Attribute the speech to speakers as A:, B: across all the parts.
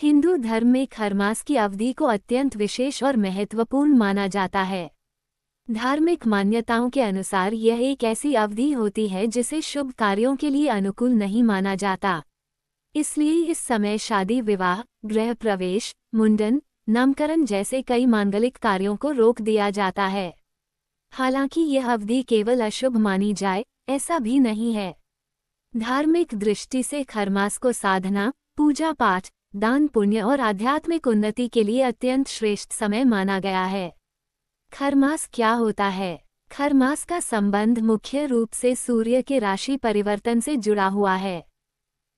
A: हिंदू धर्म में खरमास की अवधि को अत्यंत विशेष और महत्वपूर्ण माना जाता है। धार्मिक मान्यताओं के अनुसार यह एक ऐसी अवधि होती है जिसे शुभ कार्यों के लिए अनुकूल नहीं माना जाता। इसलिए इस समय शादी, विवाह, गृह प्रवेश, मुंडन, नामकरण जैसे कई मांगलिक कार्यों को रोक दिया जाता है। हालांकि यह अवधि केवल अशुभ मानी जाए, ऐसा भी नहीं है। धार्मिक दृष्टि से खरमास को साधना, पूजा पाठ, दान पुण्य और आध्यात्मिक उन्नति के लिए अत्यंत श्रेष्ठ समय माना गया है। खरमास क्या होता है? खरमास का संबंध मुख्य रूप से सूर्य के राशि परिवर्तन से जुड़ा हुआ है।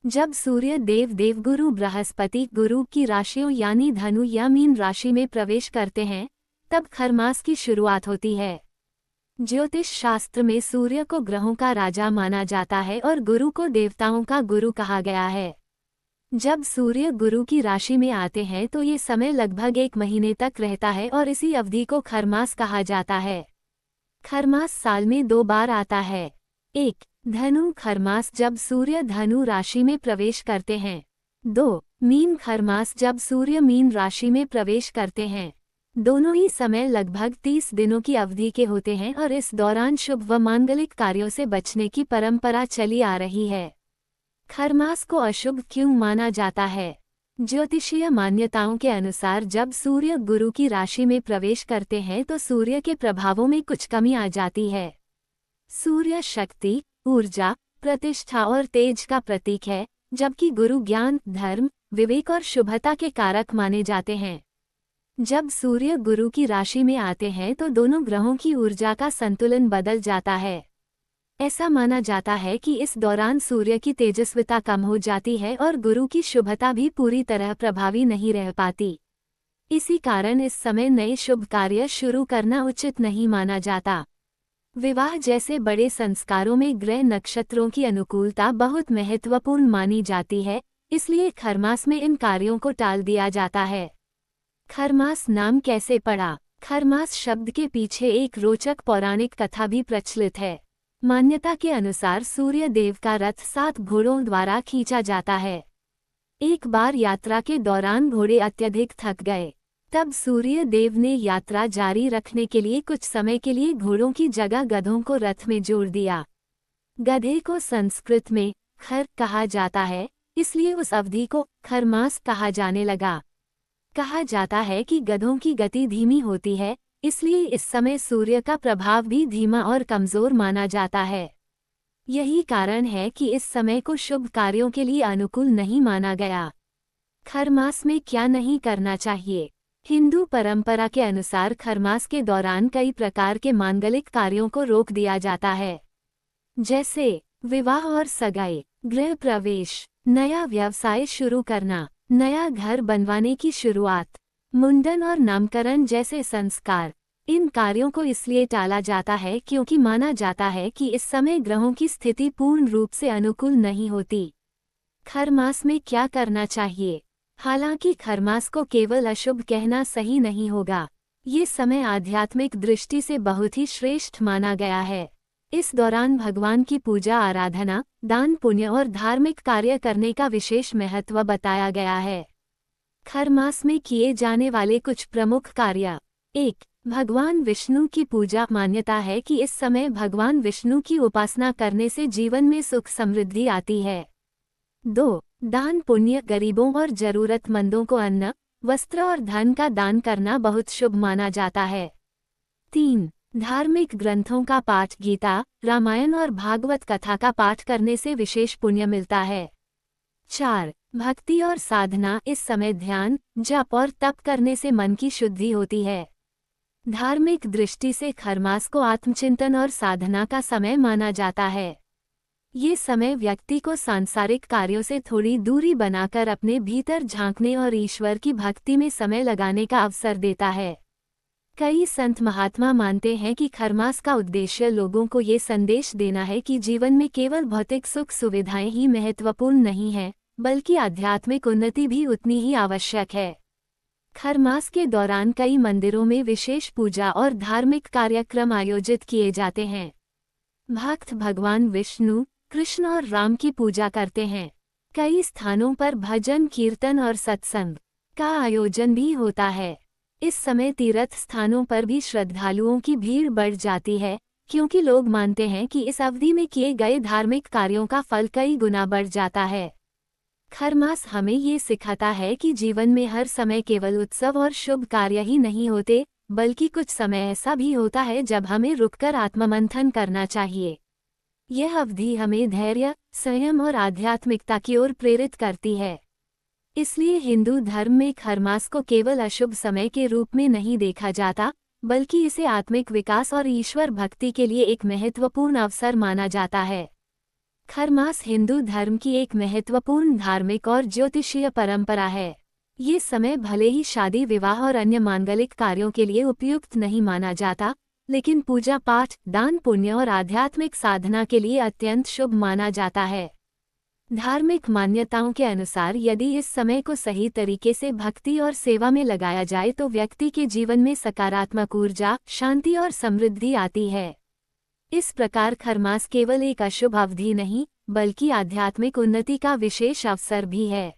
A: जब सूर्य देवगुरु बृहस्पति गुरु की राशियों यानी धनु या मीन राशि में प्रवेश करते हैं, तब खरमास की शुरुआत होती है। ज्योतिष शास्त्र में सूर्य को ग्रहों का राजा माना जाता है और गुरु को देवताओं का गुरु कहा गया है। जब सूर्य गुरु की राशि में आते हैं तो ये समय लगभग 1 महीने तक रहता है और इसी अवधि को खरमास कहा जाता है। खरमास साल में 2 बार आता है। 1. धनु खरमास जब सूर्य धनु राशि में प्रवेश करते हैं। 2. मीन खरमास जब सूर्य मीन राशि में प्रवेश करते हैं। दोनों ही समय लगभग 30 दिनों की अवधि के होते हैं और इस दौरान शुभ व मांगलिक कार्यों से बचने की परंपरा चली आ रही है। खरमास को अशुभ क्यों माना जाता है? ज्योतिषीय मान्यताओं के अनुसार जब सूर्य गुरु की राशि में प्रवेश करते हैं तो सूर्य के प्रभावों में कुछ कमी आ जाती है। सूर्य शक्ति, ऊर्जा, प्रतिष्ठा और तेज का प्रतीक है, जबकि गुरु ज्ञान, धर्म, विवेक और शुभता के कारक माने जाते हैं। जब सूर्य गुरु की राशि में आते हैं तो दोनों ग्रहों की ऊर्जा का संतुलन बदल जाता है। ऐसा माना जाता है कि इस दौरान सूर्य की तेजस्विता कम हो जाती है और गुरु की शुभता भी पूरी तरह प्रभावी नहीं रह पाती। इसी कारण इस समय नए शुभ कार्य शुरू करना उचित नहीं माना जाता। विवाह जैसे बड़े संस्कारों में ग्रह नक्षत्रों की अनुकूलता बहुत महत्वपूर्ण मानी जाती है, इसलिए खरमास में इन कार्यों को टाल दिया जाता है। खरमास नाम कैसे पड़ा? खरमास शब्द के पीछे एक रोचक पौराणिक कथा भी प्रचलित है। मान्यता के अनुसार सूर्य देव का रथ 7 घोड़ों द्वारा खींचा जाता है। एक बार यात्रा के दौरान घोड़े अत्यधिक थक गए। तब सूर्य देव ने यात्रा जारी रखने के लिए कुछ समय के लिए घोड़ों की जगह गधों को रथ में जोड़ दिया। गधे को संस्कृत में खर कहा जाता है, इसलिए उस अवधि को खरमास कहा जाने लगा। कहा जाता है कि गधों की गति धीमी होती है, इसलिए इस समय सूर्य का प्रभाव भी धीमा और कमजोर माना जाता है। यही कारण है कि इस समय को शुभ कार्यों के लिए अनुकूल नहीं माना गया। खरमास में क्या नहीं करना चाहिए? हिंदू परंपरा के अनुसार खरमास के दौरान कई प्रकार के मांगलिक कार्यों को रोक दिया जाता है, जैसे विवाह और सगाई, गृह प्रवेश, नया व्यवसाय शुरू करना, नया घर बनवाने की शुरुआत, मुंडन और नामकरण जैसे संस्कार। इन कार्यों को इसलिए टाला जाता है क्योंकि माना जाता है कि इस समय ग्रहों की स्थिति पूर्ण रूप से अनुकूल नहीं होती। खरमास में क्या करना चाहिए? हालांकि खरमास को केवल अशुभ कहना सही नहीं होगा। ये समय आध्यात्मिक दृष्टि से बहुत ही श्रेष्ठ माना गया है। इस दौरान भगवान की पूजा आराधना, दान पुण्य और धार्मिक कार्य करने का विशेष महत्व बताया गया है। खरमास में किए जाने वाले कुछ प्रमुख कार्य। 1. भगवान विष्णु की पूजा। मान्यता है कि इस समय भगवान विष्णु की उपासना करने से जीवन में सुख समृद्धि आती है। 2. दान पुण्य। गरीबों और जरूरतमंदों को अन्न, वस्त्र और धन का दान करना बहुत शुभ माना जाता है। 3. धार्मिक ग्रंथों का पाठ। गीता, रामायण और भागवत कथा का पाठ करने से विशेष पुण्य मिलता है। 4. भक्ति और साधना। इस समय ध्यान, जप और तप करने से मन की शुद्धि होती है। धार्मिक दृष्टि से खरमास को आत्मचिंतन और साधना का समय माना जाता है। ये समय व्यक्ति को सांसारिक कार्यों से थोड़ी दूरी बनाकर अपने भीतर झांकने और ईश्वर की भक्ति में समय लगाने का अवसर देता है। कई संत महात्मा मानते हैं कि खरमास का उद्देश्य लोगों को ये संदेश देना है कि जीवन में केवल भौतिक सुख सुविधाएं ही महत्वपूर्ण नहीं हैं, बल्कि आध्यात्मिक उन्नति भी उतनी ही आवश्यक है। खरमास के दौरान कई मंदिरों में विशेष पूजा और धार्मिक कार्यक्रम आयोजित किए जाते हैं। भक्त भगवान विष्णु, कृष्ण और राम की पूजा करते हैं। कई स्थानों पर भजन कीर्तन और सत्संग का आयोजन भी होता है। इस समय तीर्थ स्थानों पर भी श्रद्धालुओं की भीड़ बढ़ जाती है, क्योंकि लोग मानते हैं कि इस अवधि में किए गए धार्मिक कार्यों का फल कई गुना बढ़ जाता है। खरमास हमें ये सिखाता है कि जीवन में हर समय केवल उत्सव और शुभ कार्य ही नहीं होते, बल्कि कुछ समय ऐसा भी होता है जब हमें रुककर आत्ममंथन करना चाहिए। यह अवधि हमें धैर्य, संयम और आध्यात्मिकता की ओर प्रेरित करती है। इसलिए हिंदू धर्म में खरमास को केवल अशुभ समय के रूप में नहीं देखा जाता, बल्कि इसे आत्मिक विकास और ईश्वर भक्ति के लिए एक महत्वपूर्ण अवसर माना जाता है। खरमास हिंदू धर्म की एक महत्वपूर्ण धार्मिक और ज्योतिषीय परंपरा है। ये समय भले ही शादी विवाह और अन्य मांगलिक कार्यों के लिए उपयुक्त नहीं माना जाता, लेकिन पूजा पाठ, दान पुण्य और आध्यात्मिक साधना के लिए अत्यंत शुभ माना जाता है। धार्मिक मान्यताओं के अनुसार यदि इस समय को सही तरीके से भक्ति और सेवा में लगाया जाए तो व्यक्ति के जीवन में सकारात्मक ऊर्जा, शांति और समृद्धि आती है। इस प्रकार खरमास केवल एक अशुभ अवधि नहीं, बल्कि आध्यात्मिक उन्नति का विशेष अवसर भी है।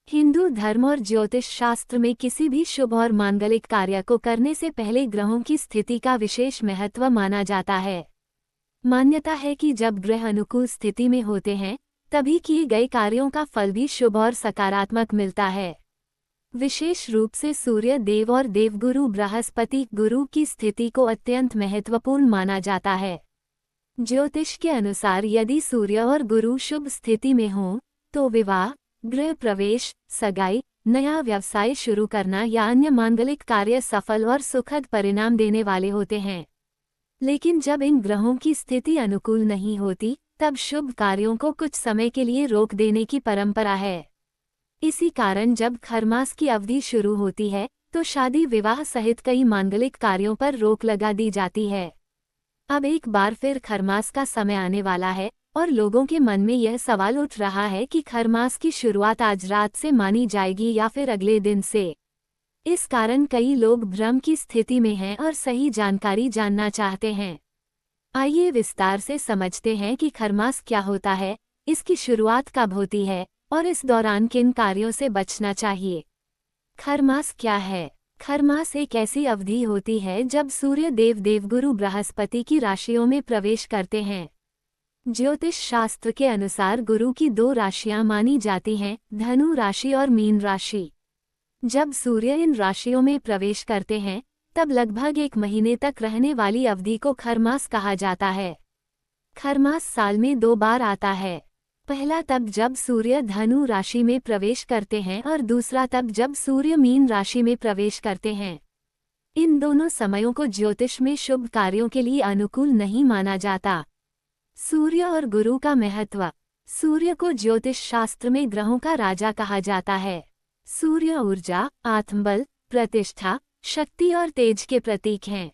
A: हिंदू धर्म और ज्योतिष शास्त्र में किसी भी शुभ और मांगलिक कार्य को करने से पहले ग्रहों की स्थिति का विशेष महत्व माना जाता है। मान्यता है कि जब ग्रह अनुकूल स्थिति में होते हैं, तभी किए गए कार्यों का फल भी शुभ और सकारात्मक मिलता है। विशेष रूप से सूर्य देव और देवगुरु बृहस्पति गुरु की स्थिति को अत्यंत महत्वपूर्ण माना जाता है। ज्योतिष के अनुसार यदि सूर्य और गुरु शुभ स्थिति में हों, तो विवाह, गृह प्रवेश, सगाई, नया व्यवसाय शुरू करना या अन्य मांगलिक कार्य सफल और सुखद परिणाम देने वाले होते हैं। लेकिन जब इन ग्रहों की स्थिति अनुकूल नहीं होती, तब शुभ कार्यों को कुछ समय के लिए रोक देने की परंपरा है। इसी कारण जब खरमास की अवधि शुरू होती है, तो शादी विवाह सहित कई मांगलिक कार्यों पर रोक लगा दी जाती है। अब एक बार फिर खरमास का समय आने वाला है और लोगों के मन में यह सवाल उठ रहा है कि खरमास की शुरुआत आज रात से मानी जाएगी या फिर अगले दिन से। इस कारण कई लोग भ्रम की स्थिति में हैं और सही जानकारी जानना चाहते हैं। आइए विस्तार से समझते हैं कि खरमास क्या होता है, इसकी शुरुआत कब होती है और इस दौरान किन कार्यों से बचना चाहिए। खरमास क्या है? खरमास एक ऐसी अवधि होती है जब सूर्य देव देवगुरु बृहस्पति की राशियों में प्रवेश करते हैं। ज्योतिष शास्त्र के अनुसार गुरु की दो राशियां मानी जाती हैं, धनु राशि और मीन राशि। जब सूर्य इन राशियों में प्रवेश करते हैं, तब लगभग एक महीने तक रहने वाली अवधि को खरमास कहा जाता है। खरमास साल में 2 बार आता है। पहला तब जब सूर्य धनु राशि में प्रवेश करते हैं और दूसरा तब जब सूर्य मीन राशि में प्रवेश करते हैं। इन दोनों समयों को ज्योतिष में शुभ कार्यों के लिए अनुकूल नहीं माना जाता। सूर्य और गुरु का महत्व। सूर्य को ज्योतिष शास्त्र में ग्रहों का राजा कहा जाता है। सूर्य ऊर्जा, आत्मबल, प्रतिष्ठा, शक्ति और तेज के प्रतीक हैं।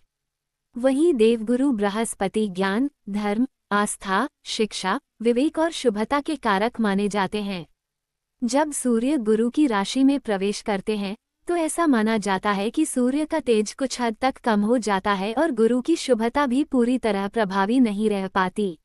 A: वहीं देवगुरु बृहस्पति ज्ञान, धर्म, आस्था, शिक्षा, विवेक और शुभता के कारक माने जाते हैं। जब सूर्य गुरु की राशि में प्रवेश करते हैं, तो ऐसा माना जाता है कि सूर्य का तेज कुछ हद तक कम हो जाता है और गुरु की शुभता भी पूरी तरह प्रभावी नहीं रह पाती।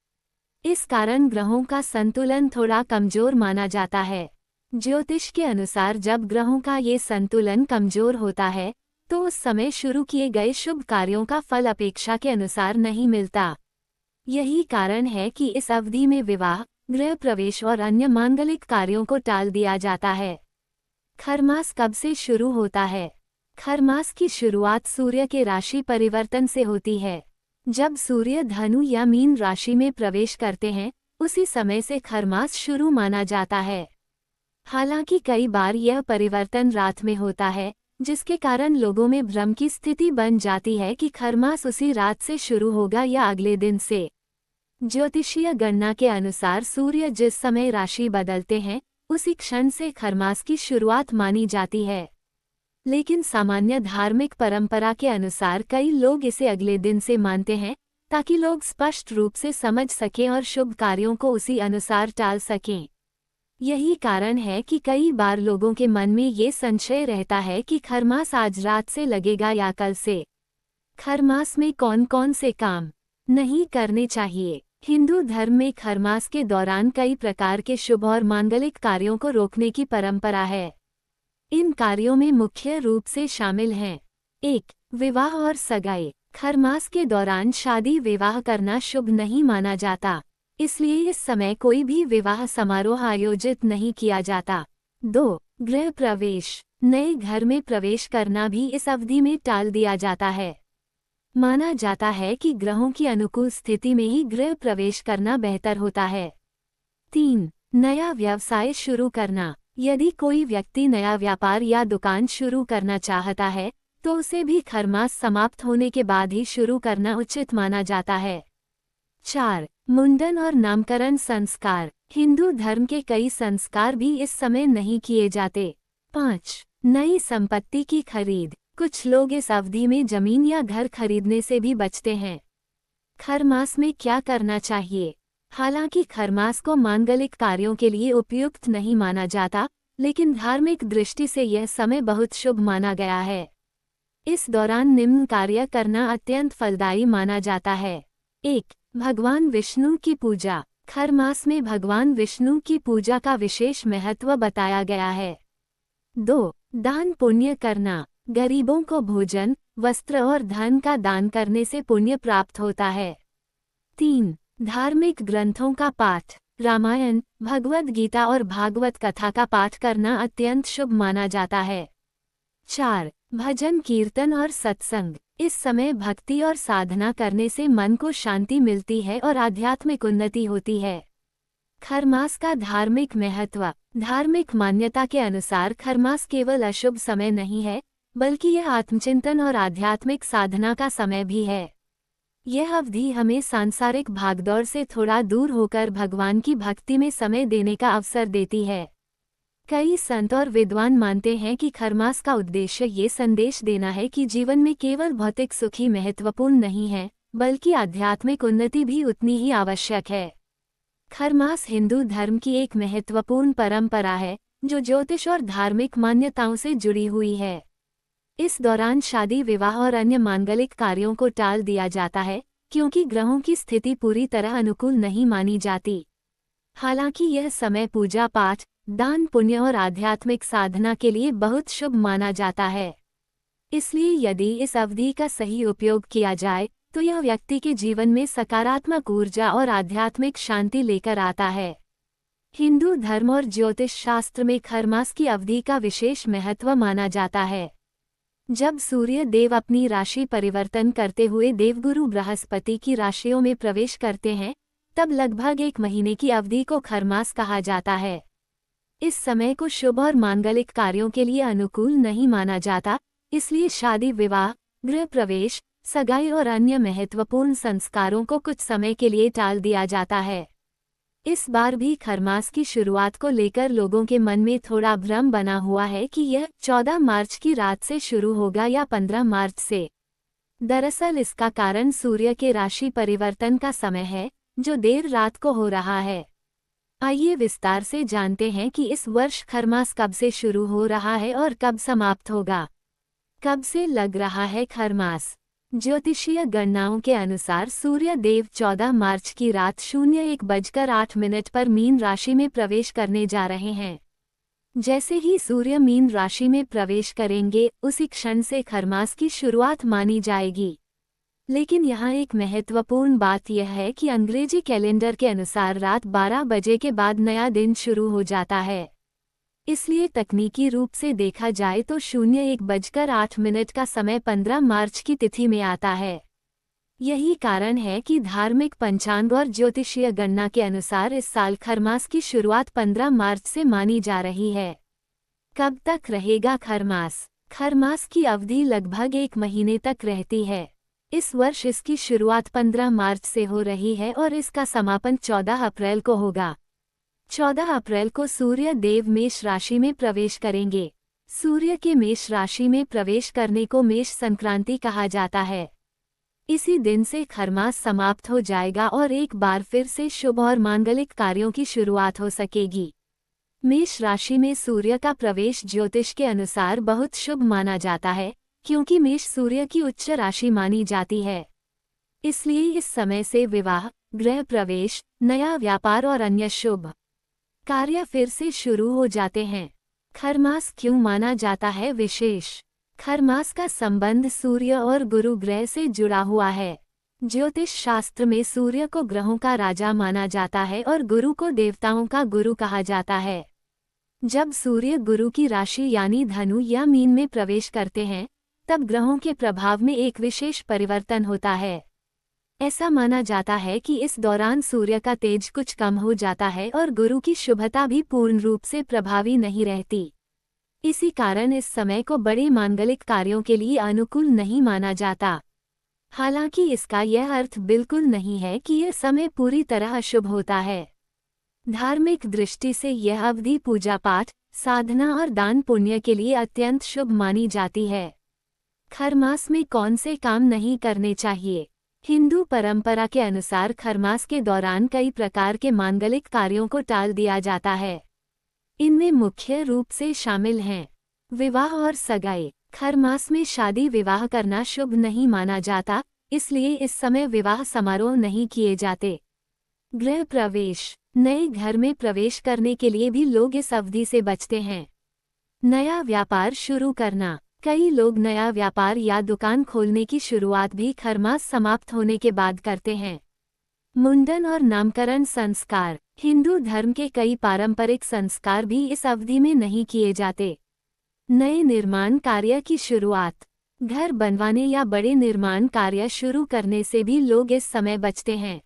A: इस कारण ग्रहों का संतुलन थोड़ा कमजोर माना जाता है। ज्योतिष के अनुसार जब ग्रहों का ये संतुलन कमजोर होता है, तो उस समय शुरू किए गए शुभ कार्यों का फल अपेक्षा के अनुसार नहीं मिलता। यही कारण है कि इस अवधि में विवाह, गृह प्रवेश और अन्य मांगलिक कार्यों को टाल दिया जाता है। खरमास कब से शुरू होता है? खरमास की शुरुआत सूर्य के राशि परिवर्तन से होती है। जब सूर्य धनु या मीन राशि में प्रवेश करते हैं, उसी समय से खरमास शुरू माना जाता है। हालांकि कई बार यह परिवर्तन रात में होता है, जिसके कारण लोगों में भ्रम की स्थिति बन जाती है कि खरमास उसी रात से शुरू होगा या अगले दिन से। ज्योतिषीय गणना के अनुसार सूर्य जिस समय राशि बदलते हैं, उसी क्षण से खरमास की शुरुआत मानी जाती है। लेकिन सामान्य धार्मिक परंपरा के अनुसार कई लोग इसे अगले दिन से मानते हैं, ताकि लोग स्पष्ट रूप से समझ सकें और शुभ कार्यों को उसी अनुसार टाल सकें। यही कारण है कि कई बार लोगों के मन में ये संशय रहता है कि खरमास आज रात से लगेगा या कल से। खरमास में कौन कौन से काम नहीं करने चाहिए? हिंदू धर्म में खरमास के दौरान कई प्रकार के शुभ और मांगलिक कार्यों को रोकने की परंपरा है। इन कार्यों में मुख्य रूप से शामिल हैं: 1. विवाह और सगाई। खरमास के दौरान शादी विवाह करना शुभ नहीं माना जाता, इसलिए इस समय कोई भी विवाह समारोह आयोजित नहीं किया जाता। 2. गृह प्रवेश। नए घर में प्रवेश करना भी इस अवधि में टाल दिया जाता है। माना जाता है कि ग्रहों की अनुकूल स्थिति में ही गृह प्रवेश करना बेहतर होता है। 3. नया व्यवसाय शुरू करना। यदि कोई व्यक्ति नया व्यापार या दुकान शुरू करना चाहता है तो उसे भी खरमास समाप्त होने के बाद ही शुरू करना उचित माना जाता है। 4. मुंडन और नामकरण संस्कार। हिंदू धर्म के कई संस्कार भी इस समय नहीं किए जाते। 5. नई संपत्ति की खरीद। कुछ लोग इस अवधि में जमीन या घर खरीदने से भी बचते हैं। खरमास में क्या करना चाहिए? हालांकि खरमास को मांगलिक कार्यों के लिए उपयुक्त नहीं माना जाता, लेकिन धार्मिक दृष्टि से यह समय बहुत शुभ माना गया है। इस दौरान निम्न कार्य करना अत्यंत फलदायी माना जाता है। 1. भगवान विष्णु की पूजा। खरमास में भगवान विष्णु की पूजा का विशेष महत्व बताया गया है। 2. दान पुण्य करना। गरीबों को भोजन, वस्त्र और धन का दान करने से पुण्य प्राप्त होता है। 3. धार्मिक ग्रंथों का पाठ। रामायण, भगवद गीता और भागवत कथा का पाठ करना अत्यंत शुभ माना जाता है। 4. भजन कीर्तन और सत्संग। इस समय भक्ति और साधना करने से मन को शांति मिलती है और आध्यात्मिक उन्नति होती है। खरमास का धार्मिक महत्व। धार्मिक मान्यता के अनुसार खरमास केवल अशुभ समय नहीं है, बल्कि यह आत्मचिंतन और आध्यात्मिक साधना का समय भी है। यह अवधि हमें सांसारिक भागदौड़ से थोड़ा दूर होकर भगवान की भक्ति में समय देने का अवसर देती है। कई संत और विद्वान मानते हैं कि खरमास का उद्देश्य ये संदेश देना है कि जीवन में केवल भौतिक सुख ही महत्वपूर्ण नहीं है, बल्कि आध्यात्मिक उन्नति भी उतनी ही आवश्यक है। खरमास हिंदू धर्म की एक महत्वपूर्ण परंपरा है, जो ज्योतिष और धार्मिक मान्यताओं से जुड़ी हुई है। इस दौरान शादी विवाह और अन्य मांगलिक कार्यों को टाल दिया जाता है, क्योंकि ग्रहों की स्थिति पूरी तरह अनुकूल नहीं मानी जाती। हालांकि यह समय पूजा पाठ, दान पुण्य और आध्यात्मिक साधना के लिए बहुत शुभ माना जाता है। इसलिए यदि इस अवधि का सही उपयोग किया जाए तो यह व्यक्ति के जीवन में सकारात्मक ऊर्जा और आध्यात्मिक शांति लेकर आता है। हिंदू धर्म और ज्योतिष शास्त्र में खरमास की अवधि का विशेष महत्व माना जाता है। जब सूर्य देव अपनी राशि परिवर्तन करते हुए देवगुरु बृहस्पति की राशियों में प्रवेश करते हैं, तब लगभग 1 महीने की अवधि को खरमास कहा जाता है। इस समय को शुभ और मांगलिक कार्यों के लिए अनुकूल नहीं माना जाता, इसलिए शादी विवाह, गृह प्रवेश, सगाई और अन्य महत्वपूर्ण संस्कारों को कुछ समय के लिए टाल दिया जाता है। इस बार भी खरमास की शुरुआत को लेकर लोगों के मन में थोड़ा भ्रम बना हुआ है कि यह 14 मार्च की रात से शुरू होगा या 15 मार्च से। दरअसल इसका कारण सूर्य के राशि परिवर्तन का समय है, जो देर रात को हो रहा है। आइए विस्तार से जानते हैं कि इस वर्ष खरमास कब से शुरू हो रहा है और कब समाप्त होगा। कब से लग रहा है खरमास? ज्योतिषीय गणनाओं के अनुसार सूर्य देव 14 मार्च की रात 01:08 पर मीन राशि में प्रवेश करने जा रहे हैं। जैसे ही सूर्य मीन राशि में प्रवेश करेंगे, उसी क्षण से खरमास की शुरुआत मानी जाएगी। लेकिन यहाँ एक महत्वपूर्ण बात यह है कि अंग्रेजी कैलेंडर के अनुसार रात 12 बजे के बाद नया दिन शुरू हो जाता है। इसलिए तकनीकी रूप से देखा जाए तो 01:08 का समय 15 मार्च की तिथि में आता है। यही कारण है कि धार्मिक पंचांग और ज्योतिषीय गणना के अनुसार इस साल खरमास की शुरुआत 15 मार्च से मानी जा रही है। कब तक रहेगा खरमास? खरमास की अवधि लगभग 1 महीने तक रहती है। इस वर्ष इसकी शुरुआत 15 मार्च से हो रही है और इसका समापन 14 अप्रैल को होगा। 14 अप्रैल को सूर्य देव मेष राशि में प्रवेश करेंगे। सूर्य के मेष राशि में प्रवेश करने को मेष संक्रांति कहा जाता है। इसी दिन से खरमास समाप्त हो जाएगा और एक बार फिर से शुभ और मांगलिक कार्यों की शुरुआत हो सकेगी। मेष राशि में सूर्य का प्रवेश ज्योतिष के अनुसार बहुत शुभ माना जाता है, क्योंकि मेष सूर्य की उच्च राशि मानी जाती है। इसलिए इस समय से विवाह, गृह प्रवेश, नया व्यापार और अन्य शुभ कार्य फिर से शुरू हो जाते हैं। खरमास क्यों माना जाता है विशेष? खरमास का संबंध सूर्य और गुरु ग्रह से जुड़ा हुआ है। ज्योतिष शास्त्र में सूर्य को ग्रहों का राजा माना जाता है और गुरु को देवताओं का गुरु कहा जाता है। जब सूर्य गुरु की राशि यानी धनु या मीन में प्रवेश करते हैं, तब ग्रहों के प्रभाव में एक विशेष परिवर्तन होता है। ऐसा माना जाता है कि इस दौरान सूर्य का तेज कुछ कम हो जाता है और गुरु की शुभता भी पूर्ण रूप से प्रभावी नहीं रहती। इसी कारण इस समय को बड़े मांगलिक कार्यों के लिए अनुकूल नहीं माना जाता। हालांकि इसका यह अर्थ बिल्कुल नहीं है कि यह समय पूरी तरह अशुभ होता है। धार्मिक दृष्टि से यह अवधि पूजा पाठ, साधना और दान पुण्य के लिए अत्यंत शुभ मानी जाती है। खरमास में कौन से काम नहीं करने चाहिए? हिंदू परंपरा के अनुसार खरमास के दौरान कई प्रकार के मांगलिक कार्यों को टाल दिया जाता है। इनमें मुख्य रूप से शामिल हैं विवाह और सगाई। खरमास में शादी विवाह करना शुभ नहीं माना जाता, इसलिए इस समय विवाह समारोह नहीं किए जाते। गृह प्रवेश, नए घर में प्रवेश करने के लिए भी लोग इस अवधि से बचते हैं। नया व्यापार शुरू करना, कई लोग नया व्यापार या दुकान खोलने की शुरुआत भी खरमास समाप्त होने के बाद करते हैं। मुंडन और नामकरण संस्कार, हिंदू धर्म के कई पारंपरिक संस्कार भी इस अवधि में नहीं किए जाते। नए निर्माण कार्य की शुरुआत, घर बनवाने या बड़े निर्माण कार्य शुरू करने से भी लोग इस समय बचते हैं।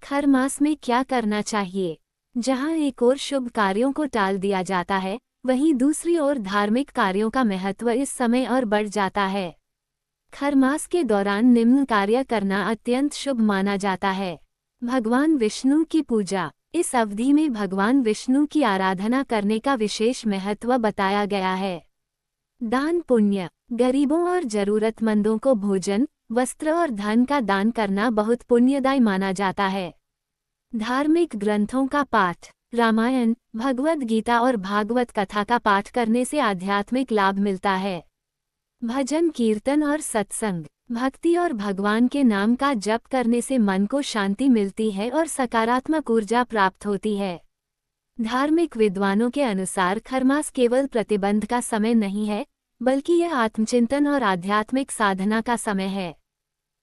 A: खरमास में क्या करना चाहिए? जहां एक ओर शुभ कार्यों को टाल दिया जाता है, वहीं दूसरी ओर धार्मिक कार्यों का महत्व इस समय और बढ़ जाता है। खरमास के दौरान निम्न कार्य करना अत्यंत शुभ माना जाता है। भगवान विष्णु की पूजा, इस अवधि में भगवान विष्णु की आराधना करने का विशेष महत्व बताया गया है। दान पुण्य, गरीबों और जरूरतमंदों को भोजन, वस्त्र और धन का दान करना बहुत पुण्यदायी माना जाता है। धार्मिक ग्रंथों का पाठ, रामायण, भगवद गीता और भागवत कथा का पाठ करने से आध्यात्मिक लाभ मिलता है। भजन कीर्तन और सत्संग, भक्ति और भगवान के नाम का जप करने से मन को शांति मिलती है और सकारात्मक ऊर्जा प्राप्त होती है। धार्मिक विद्वानों के अनुसार खरमास केवल प्रतिबंध का समय नहीं है, बल्कि यह आत्मचिंतन और आध्यात्मिक साधना का समय है।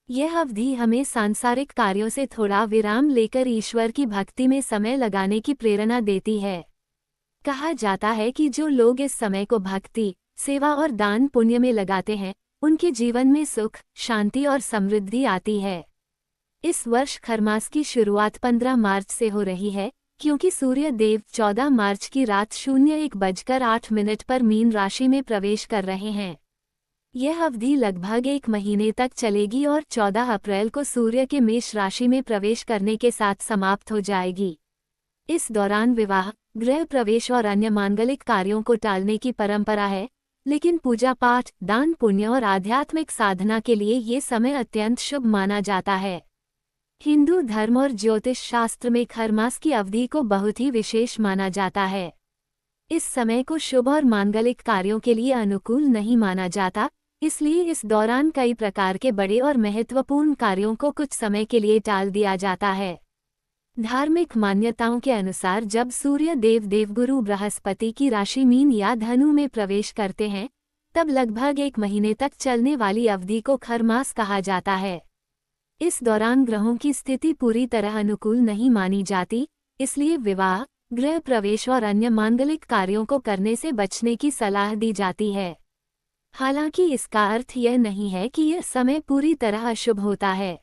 A: यह अवधि हमें सांसारिक कार्यों से थोड़ा विराम लेकर ईश्वर की भक्ति में समय लगाने की प्रेरणा देती है। कहा जाता है कि जो लोग इस समय को भक्ति, सेवा और दान पुण्य में लगाते हैं, उनके जीवन में सुख, शांति और समृद्धि आती है। इस वर्ष खरमास की शुरुआत 15 मार्च से हो रही है, क्योंकि सूर्य देव 14 मार्च की रात 01:08 पर मीन राशि में प्रवेश कर रहे हैं। यह अवधि लगभग 1 महीने तक चलेगी और 14 अप्रैल को सूर्य के मेष राशि में प्रवेश करने के साथ समाप्त हो जाएगी। इस दौरान विवाह, गृह प्रवेश और अन्य मांगलिक कार्यों को टालने की परंपरा है, लेकिन पूजा पाठ, दान पुण्य और आध्यात्मिक साधना के लिए ये समय अत्यंत शुभ माना जाता है। हिंदू धर्म और ज्योतिष शास्त्र में खरमास की अवधि को बहुत ही विशेष माना जाता है। इस समय को शुभ और मांगलिक कार्यों के लिए अनुकूल नहीं माना जाता, इसलिए इस दौरान कई प्रकार के बड़े और महत्वपूर्ण कार्यों को कुछ समय के लिए टाल दिया जाता है। धार्मिक मान्यताओं के अनुसार जब सूर्य देवगुरु बृहस्पति की राशि मीन या धनु में प्रवेश करते हैं, तब लगभग 1 महीने तक चलने वाली अवधि को खरमास कहा जाता है। इस दौरान ग्रहों की स्थिति पूरी तरह अनुकूल नहीं मानी जाती, इसलिए विवाह, गृह प्रवेश और अन्य मांगलिक कार्यों को करने से बचने की सलाह दी जाती है। हालांकि इसका अर्थ यह नहीं है कि यह समय पूरी तरह अशुभ होता है।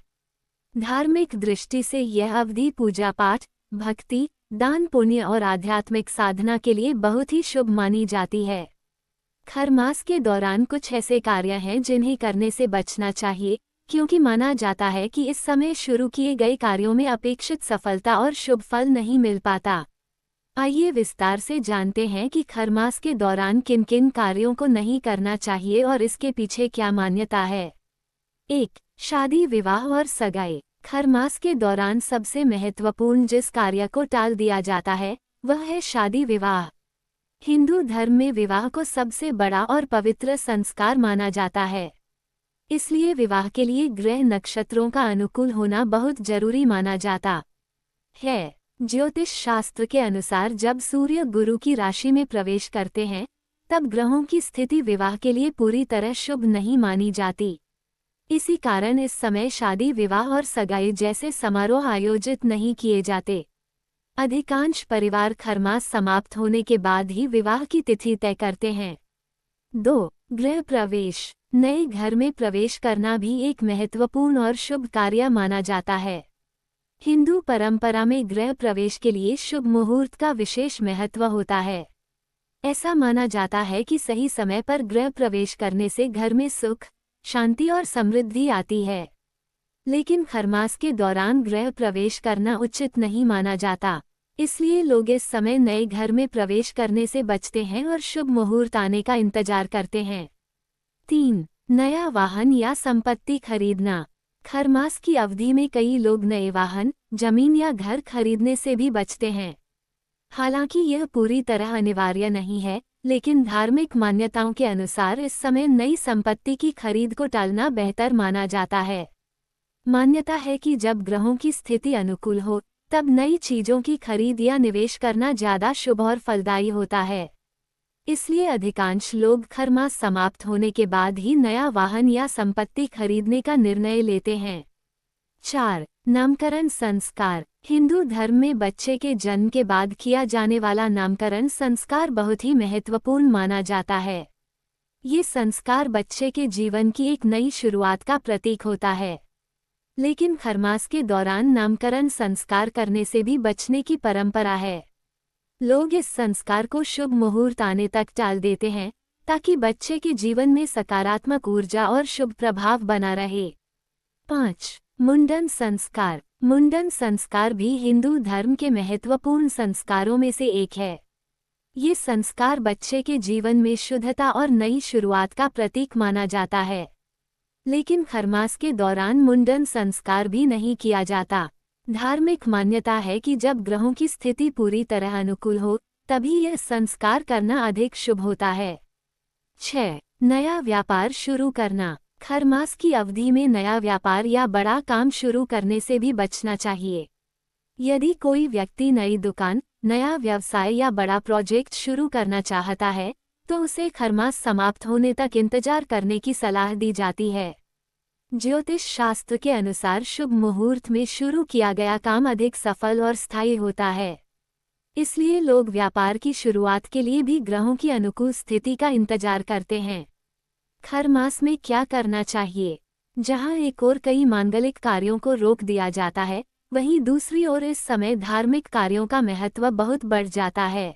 A: धार्मिक दृष्टि से यह अवधि पूजा पाठ, भक्ति, दान पुण्य और आध्यात्मिक साधना के लिए बहुत ही शुभ मानी जाती है। खरमास के दौरान कुछ ऐसे कार्य हैं जिन्हें करने से बचना चाहिए, क्योंकि माना जाता है कि इस समय शुरू किए गए कार्यों में अपेक्षित सफलता और शुभ फल नहीं मिल पाता। आइए विस्तार से जानते हैं कि खरमास के दौरान किन किन कार्यों को नहीं करना चाहिए और इसके पीछे क्या मान्यता है। 1. शादी विवाह और सगाई। खरमास के दौरान सबसे महत्वपूर्ण जिस कार्य को टाल दिया जाता है, वह है शादी विवाह। हिंदू धर्म में विवाह को सबसे बड़ा और पवित्र संस्कार माना जाता है। इसलिए विवाह के लिए ग्रह नक्षत्रों का अनुकूल होना बहुत जरूरी माना जाता है। ज्योतिष शास्त्र के अनुसार जब सूर्य गुरु की राशि में प्रवेश करते हैं तब ग्रहों की स्थिति विवाह के लिए पूरी तरह शुभ नहीं मानी जाती। इसी कारण इस समय शादी, विवाह और सगाई जैसे समारोह आयोजित नहीं किए जाते। अधिकांश परिवार खरमास समाप्त होने के बाद ही विवाह की तिथि तय करते हैं। 2. गृह प्रवेश। नए घर में प्रवेश करना भी एक महत्वपूर्ण और शुभ कार्य माना जाता है। हिंदू परंपरा में गृह प्रवेश के लिए शुभ मुहूर्त का विशेष महत्व होता है। ऐसा माना जाता है कि सही समय पर गृह प्रवेश करने से घर में सुख, शांति और समृद्धि आती है। लेकिन खरमास के दौरान गृह प्रवेश करना उचित नहीं माना जाता, इसलिए लोग इस समय नए घर में प्रवेश करने से बचते हैं और शुभ मुहूर्त आने का इंतजार करते हैं। 3. नया वाहन या संपत्ति खरीदना। खरमास की अवधि में कई लोग नए वाहन, जमीन या घर खरीदने से भी बचते हैं। हालांकि यह पूरी तरह अनिवार्य नहीं है, लेकिन धार्मिक मान्यताओं के अनुसार इस समय नई संपत्ति की खरीद को टालना बेहतर माना जाता है। मान्यता है कि जब ग्रहों की स्थिति अनुकूल हो तब नई चीजों की खरीद या निवेश करना ज्यादा शुभ और फलदायी होता है। इसलिए अधिकांश लोग खरमास समाप्त होने के बाद ही नया वाहन या संपत्ति खरीदने का निर्णय लेते हैं। 4. नामकरण संस्कार। हिंदू धर्म में बच्चे के जन्म के बाद किया जाने वाला नामकरण संस्कार बहुत ही महत्वपूर्ण माना जाता है। ये संस्कार बच्चे के जीवन की एक नई शुरुआत का प्रतीक होता है। लेकिन खरमास के दौरान नामकरण संस्कार करने से भी बचने की परंपरा है। लोग इस संस्कार को शुभ मुहूर्त आने तक टाल देते हैं ताकि बच्चे के जीवन में सकारात्मक ऊर्जा और शुभ प्रभाव बना रहे। 5. मुंडन संस्कार। मुंडन संस्कार भी हिंदू धर्म के महत्वपूर्ण संस्कारों में से एक है। ये संस्कार बच्चे के जीवन में शुद्धता और नई शुरुआत का प्रतीक माना जाता है। लेकिन खरमास के दौरान मुंडन संस्कार भी नहीं किया जाता। धार्मिक मान्यता है कि जब ग्रहों की स्थिति पूरी तरह अनुकूल हो तभी यह संस्कार करना अधिक शुभ होता है। 6. नया व्यापार शुरू करना। खरमास की अवधि में नया व्यापार या बड़ा काम शुरू करने से भी बचना चाहिए। यदि कोई व्यक्ति नई दुकान, नया व्यवसाय या बड़ा प्रोजेक्ट शुरू करना चाहता है तो उसे खरमास समाप्त होने तक इंतजार करने की सलाह दी जाती है। ज्योतिष शास्त्र के अनुसार शुभ मुहूर्त में शुरू किया गया काम अधिक सफल और स्थायी होता है। इसलिए लोग व्यापार की शुरुआत के लिए भी ग्रहों की अनुकूल स्थिति का इंतजार करते हैं। खरमास में क्या करना चाहिए? जहां एक ओर कई मांगलिक कार्यों को रोक दिया जाता है, वहीं दूसरी ओर इस समय धार्मिक कार्यों का महत्व बहुत बढ़ जाता है।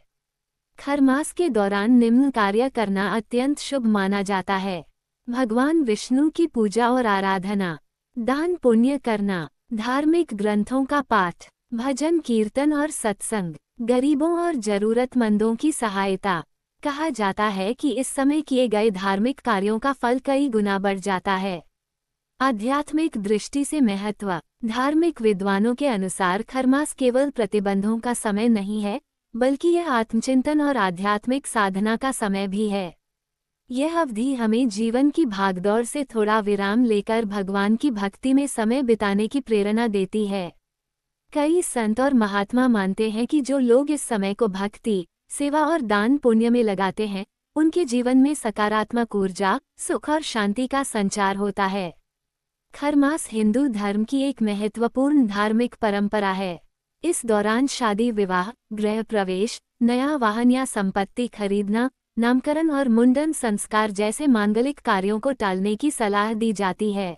A: खरमास के दौरान निम्न कार्य करना अत्यंत शुभ माना जाता है। भगवान विष्णु की पूजा और आराधना, दान पुण्य करना, धार्मिक ग्रंथों का पाठ, भजन कीर्तन और सत्संग, गरीबों और जरूरतमंदों की सहायता। कहा जाता है कि इस समय किए गए धार्मिक कार्यों का फल कई गुना बढ़ जाता है। आध्यात्मिक दृष्टि से महत्व। धार्मिक विद्वानों के अनुसार खरमास केवल प्रतिबंधों का समय नहीं है, बल्कि यह आत्मचिंतन और आध्यात्मिक साधना का समय भी है। यह अवधि हमें जीवन की भागदौड़ से थोड़ा विराम लेकर भगवान की भक्ति में समय बिताने की प्रेरणा देती है। कई संत और महात्मा मानते हैं कि जो लोग इस समय को भक्ति, सेवा और दान पुण्य में लगाते हैं, उनके जीवन में सकारात्मक ऊर्जा, सुख और शांति का संचार होता है। खरमास हिंदू धर्म की एक महत्वपूर्ण धार्मिक परंपरा है। इस दौरान शादी, विवाह, गृह प्रवेश, नया वाहन या संपत्ति खरीदना, नामकरण और मुंडन संस्कार जैसे मांगलिक कार्यों को टालने की सलाह दी जाती है।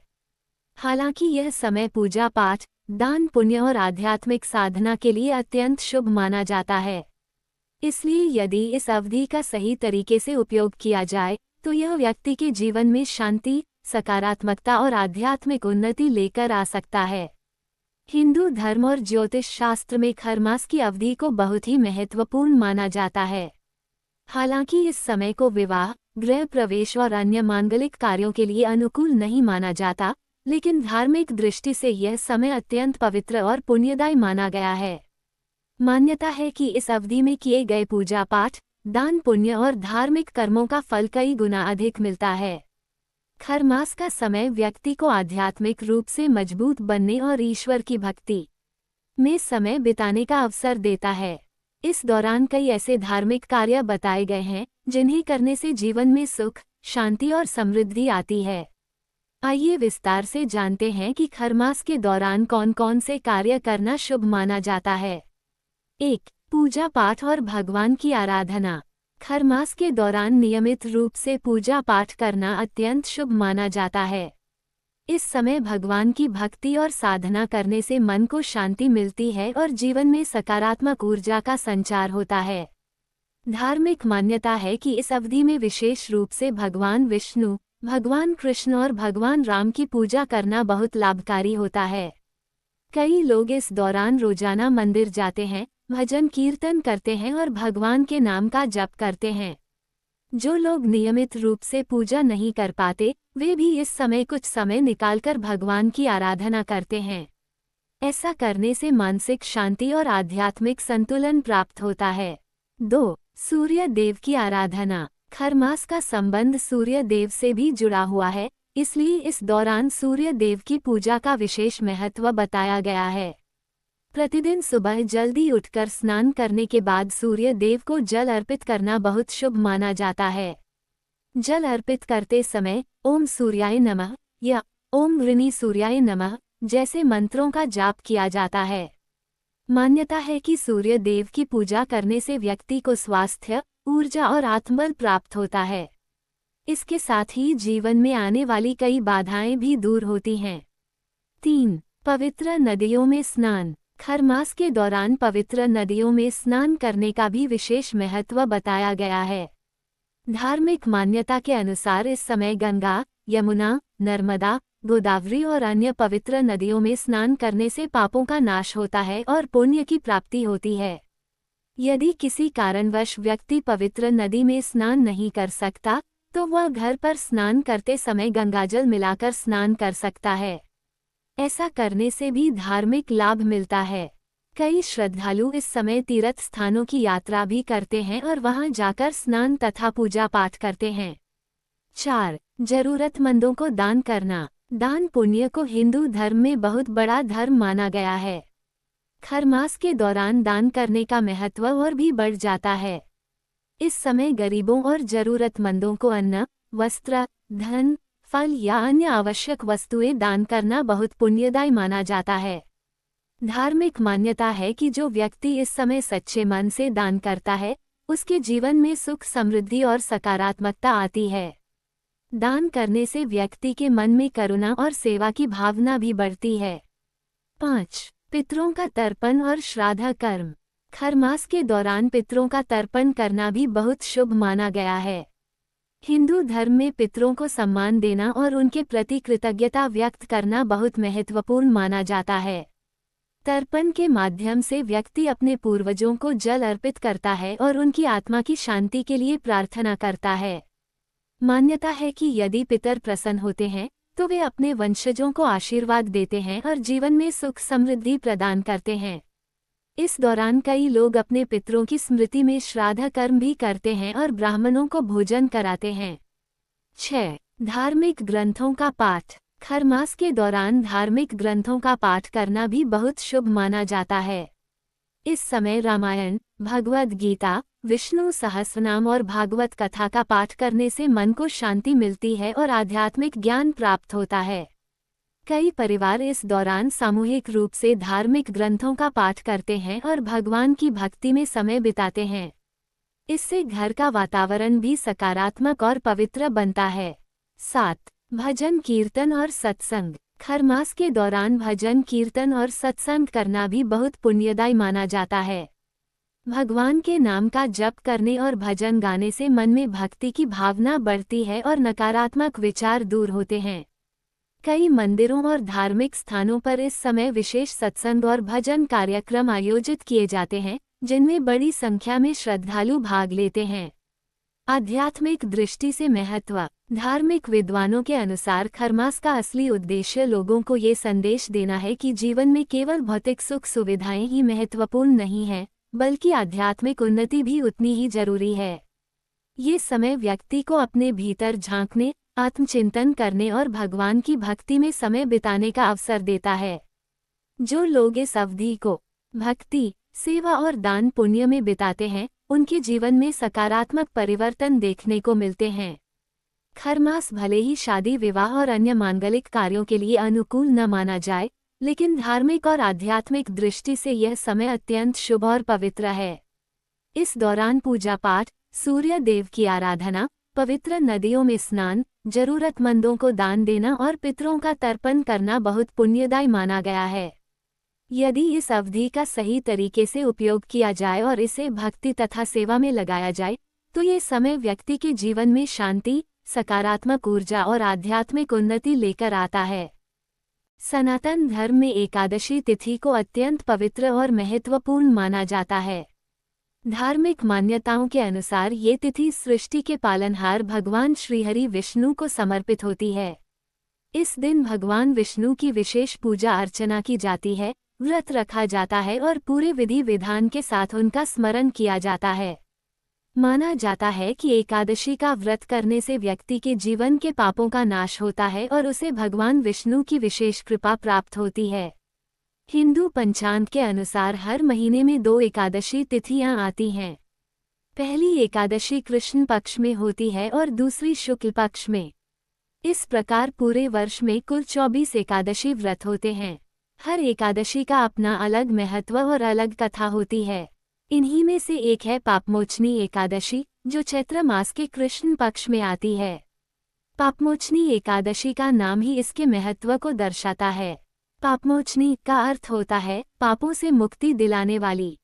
A: हालांकि यह समय पूजा पाठ, दान पुण्य और आध्यात्मिक साधना के लिए अत्यंत शुभ माना जाता है। इसलिए यदि इस अवधि का सही तरीके से उपयोग किया जाए तो यह व्यक्ति के जीवन में शांति, सकारात्मकता और आध्यात्मिक उन्नति लेकर आ सकता है। हिंदू धर्म और ज्योतिष शास्त्र में खरमास की अवधि को बहुत ही महत्वपूर्ण माना जाता है। हालांकि इस समय को विवाह, गृह प्रवेश और अन्य मांगलिक कार्यों के लिए अनुकूल नहीं माना जाता, लेकिन धार्मिक दृष्टि से यह समय अत्यंत पवित्र और पुण्यदायी माना गया है। मान्यता है कि इस अवधि में किए गए पूजा पाठ, दान पुण्य और धार्मिक कर्मों का फल कई गुना अधिक मिलता है। खरमास का समय व्यक्ति को आध्यात्मिक रूप से मजबूत बनने और ईश्वर की भक्ति में समय बिताने का अवसर देता है। इस दौरान कई ऐसे धार्मिक कार्य बताए गए हैं जिन्हें करने से जीवन में सुख, शांति और समृद्धि आती है। आइए विस्तार से जानते हैं कि खरमास के दौरान कौन कौन से कार्य करना शुभ माना जाता है। 1. पूजा पाठ और भगवान की आराधना। खरमास के दौरान नियमित रूप से पूजा पाठ करना अत्यंत शुभ माना जाता है। इस समय भगवान की भक्ति और साधना करने से मन को शांति मिलती है और जीवन में सकारात्मक ऊर्जा का संचार होता है। धार्मिक मान्यता है कि इस अवधि में विशेष रूप से भगवान विष्णु, भगवान कृष्ण और भगवान राम की पूजा करना बहुत लाभकारी होता है। कई लोग इस दौरान रोजाना मंदिर जाते हैं, भजन कीर्तन करते हैं और भगवान के नाम का जप करते हैं। जो लोग नियमित रूप से पूजा नहीं कर पाते, वे भी इस समय कुछ समय निकालकर भगवान की आराधना करते हैं। ऐसा करने से मानसिक शांति और आध्यात्मिक संतुलन प्राप्त होता है। 2. सूर्य देव की आराधना। खरमास का संबंध सूर्य देव से भी जुड़ा हुआ है, इसलिए इस दौरान सूर्य देव की पूजा का विशेष महत्व बताया गया है। प्रतिदिन सुबह जल्दी उठकर स्नान करने के बाद सूर्य देव को जल अर्पित करना बहुत शुभ माना जाता है। जल अर्पित करते समय ओम सूर्याय नमः या ओम ऋणी सूर्याय नमः जैसे मंत्रों का जाप किया जाता है। मान्यता है कि सूर्य देव की पूजा करने से व्यक्ति को स्वास्थ्य, ऊर्जा और आत्मबल प्राप्त होता है। इसके साथ ही जीवन में आने वाली कई बाधाएं भी दूर होती हैं। 3. पवित्र नदियों में स्नान। खरमास के दौरान पवित्र नदियों में स्नान करने का भी विशेष महत्व बताया गया है। धार्मिक मान्यता के अनुसार इस समय गंगा, यमुना, नर्मदा, गोदावरी और अन्य पवित्र नदियों में स्नान करने से पापों का नाश होता है और पुण्य की प्राप्ति होती है। यदि किसी कारणवश व्यक्ति पवित्र नदी में स्नान नहीं कर सकता, तो वह घर पर स्नान करते समय गंगाजल मिलाकर स्नान कर सकता है। ऐसा करने से भी धार्मिक लाभ मिलता है। कई श्रद्धालु इस समय तीर्थ स्थानों की यात्रा भी करते हैं और वहां जाकर स्नान तथा पूजा पाठ करते हैं। 4. जरूरतमंदों को दान करना। दान पुण्य को हिंदू धर्म में बहुत बड़ा धर्म माना गया है। खरमास के दौरान दान करने का महत्व और भी बढ़ जाता है। इस समय गरीबों और जरूरतमंदों को अन्न, वस्त्र, धन, फल या अन्य आवश्यक वस्तुएं दान करना बहुत पुण्यदायी माना जाता है। धार्मिक मान्यता है कि जो व्यक्ति इस समय सच्चे मन से दान करता है, उसके जीवन में सुख, समृद्धि और सकारात्मकता आती है। दान करने से व्यक्ति के मन में करुणा और सेवा की भावना भी बढ़ती है। 5. पितरों का तर्पण और श्राद्ध कर्म। खरमास के दौरान पितरों का तर्पण करना भी बहुत शुभ माना गया है। हिंदू धर्म में पितरों को सम्मान देना और उनके प्रति कृतज्ञता व्यक्त करना बहुत महत्वपूर्ण माना जाता है। तर्पण के माध्यम से व्यक्ति अपने पूर्वजों को जल अर्पित करता है और उनकी आत्मा की शांति के लिए प्रार्थना करता है। मान्यता है कि यदि पितर प्रसन्न होते हैं, तो वे अपने वंशजों को आशीर्वाद देते हैं और जीवन में सुख समृद्धि प्रदान करते हैं। इस दौरान कई लोग अपने पितरों की स्मृति में श्राद्ध कर्म भी करते हैं और ब्राह्मणों को भोजन कराते हैं। 6. धार्मिक ग्रंथों का पाठ। खरमास के दौरान धार्मिक ग्रंथों का पाठ करना भी बहुत शुभ माना जाता है। इस समय रामायण, भगवद गीता, विष्णु सहस्रनाम और भागवत कथा का पाठ करने से मन को शांति मिलती है और आध्यात्मिक ज्ञान प्राप्त होता है। कई परिवार इस दौरान सामूहिक रूप से धार्मिक ग्रंथों का पाठ करते हैं और भगवान की भक्ति में समय बिताते हैं। इससे घर का वातावरण भी सकारात्मक और पवित्र बनता है। 7. भजन कीर्तन और सत्संग। खरमास के दौरान भजन कीर्तन और सत्संग करना भी बहुत पुण्यदायी माना जाता है। भगवान के नाम का जप करने और भजन गाने से मन में भक्ति की भावना बढ़ती है और नकारात्मक विचार दूर होते हैं। कई मंदिरों और धार्मिक स्थानों पर इस समय विशेष सत्संग और भजन कार्यक्रम आयोजित किए जाते हैं, जिनमें बड़ी संख्या में श्रद्धालु भाग लेते हैं। आध्यात्मिक दृष्टि से महत्व। धार्मिक विद्वानों के अनुसार खरमास का असली उद्देश्य लोगों को ये संदेश देना है कि जीवन में केवल भौतिक सुख सुविधाएं ही महत्वपूर्ण नहीं हैं, बल्कि आध्यात्मिक उन्नति भी उतनी ही जरूरी है। ये समय व्यक्ति को अपने भीतर झांकने, आत्मचिंतन करने और भगवान की भक्ति में समय बिताने का अवसर देता है। जो लोग इस अवधि को भक्ति, सेवा और दान पुण्य में बिताते हैं, उनके जीवन में सकारात्मक परिवर्तन देखने को मिलते हैं। खरमास भले ही शादी, विवाह और अन्य मांगलिक कार्यों के लिए अनुकूल न माना जाए, लेकिन धार्मिक और आध्यात्मिक दृष्टि से यह समय अत्यंत शुभ और पवित्र है। इस दौरान पूजा पाठ, सूर्य देव की आराधना, पवित्र नदियों में स्नान, जरूरतमंदों को दान देना और पितरों का तर्पण करना बहुत पुण्यदायी माना गया है। यदि इस अवधि का सही तरीके से उपयोग किया जाए और इसे भक्ति तथा सेवा में लगाया जाए, तो ये समय व्यक्ति के जीवन में शांति, सकारात्मक ऊर्जा और आध्यात्मिक उन्नति लेकर आता है। सनातन धर्म में एकादशी तिथि को अत्यंत पवित्र और महत्वपूर्ण माना जाता है। धार्मिक मान्यताओं के अनुसार ये तिथि सृष्टि के पालनहार भगवान श्रीहरि विष्णु को समर्पित होती है। इस दिन भगवान विष्णु की विशेष पूजा अर्चना की जाती है, व्रत रखा जाता है और पूरे विधि विधान के साथ उनका स्मरण किया जाता है। माना जाता है कि एकादशी का व्रत करने से व्यक्ति के जीवन के पापों का नाश होता है और उसे भगवान विष्णु की विशेष कृपा प्राप्त होती है। हिंदू पंचांग के अनुसार हर महीने में 2 एकादशी तिथियां आती हैं। पहली एकादशी कृष्ण पक्ष में होती है और दूसरी शुक्ल पक्ष में। इस प्रकार पूरे वर्ष में कुल 24 एकादशी व्रत होते हैं। हर एकादशी का अपना अलग महत्व और अलग कथा होती है। इन्हीं में से एक है पापमोचनी एकादशी, जो चैत्र मास के कृष्ण पक्ष में आती है। पापमोचनी एकादशी का नाम ही इसके महत्व को दर्शाता है। पापमोचनी का अर्थ होता है पापों से मुक्ति दिलाने वाली।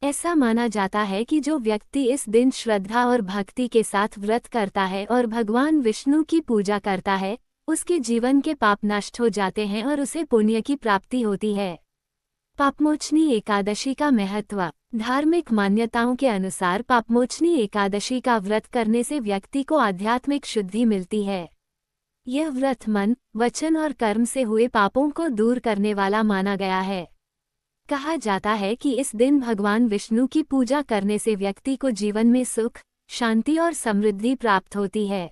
A: ऐसा माना जाता है कि जो व्यक्ति इस दिन श्रद्धा और भक्ति के साथ व्रत करता है और भगवान विष्णु की पूजा करता है, उसके जीवन के पाप नष्ट हो जाते हैं और उसे पुण्य की प्राप्ति होती है। पापमोचनी एकादशी का महत्व। धार्मिक मान्यताओं के अनुसार पापमोचनी एकादशी का व्रत करने से व्यक्ति को आध्यात्मिक शुद्धि मिलती है। यह व्रत मन, वचन और कर्म से हुए पापों को दूर करने वाला माना गया है। कहा जाता है कि इस दिन भगवान विष्णु की पूजा करने से व्यक्ति को जीवन में सुख, शांति और समृद्धि प्राप्त होती है।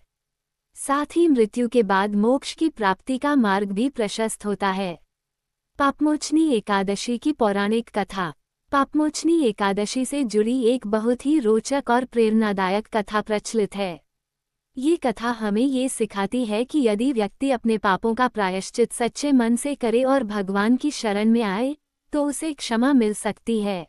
A: साथ ही मृत्यु के बाद मोक्ष की प्राप्ति का मार्ग भी प्रशस्त होता है। पापमोचनी एकादशी की पौराणिक कथा। पापमोचनी एकादशी से जुड़ी एक बहुत ही रोचक और प्रेरणादायक कथा प्रचलित है। ये कथा हमें ये सिखाती है कि यदि व्यक्ति अपने पापों का प्रायश्चित सच्चे मन से करे और भगवान की शरण में आए, तो उसे क्षमा मिल सकती है।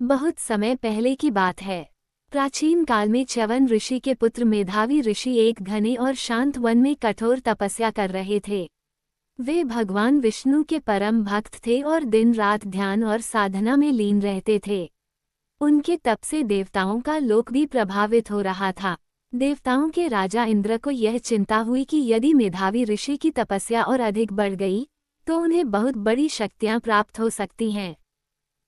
A: बहुत समय पहले की बात है। प्राचीन काल में च्यवन ऋषि के पुत्र मेधावी ऋषि एक घने और शांत वन में कठोर तपस्या कर रहे थे। वे भगवान विष्णु के परम भक्त थे और दिन रात ध्यान और साधना में लीन रहते थे। उनके तप से देवताओं का लोक भी प्रभावित हो रहा था। देवताओं के राजा इंद्र को यह चिंता हुई कि यदि मेधावी ऋषि की तपस्या और अधिक बढ़ गई, तो उन्हें बहुत बड़ी शक्तियां प्राप्त हो सकती हैं।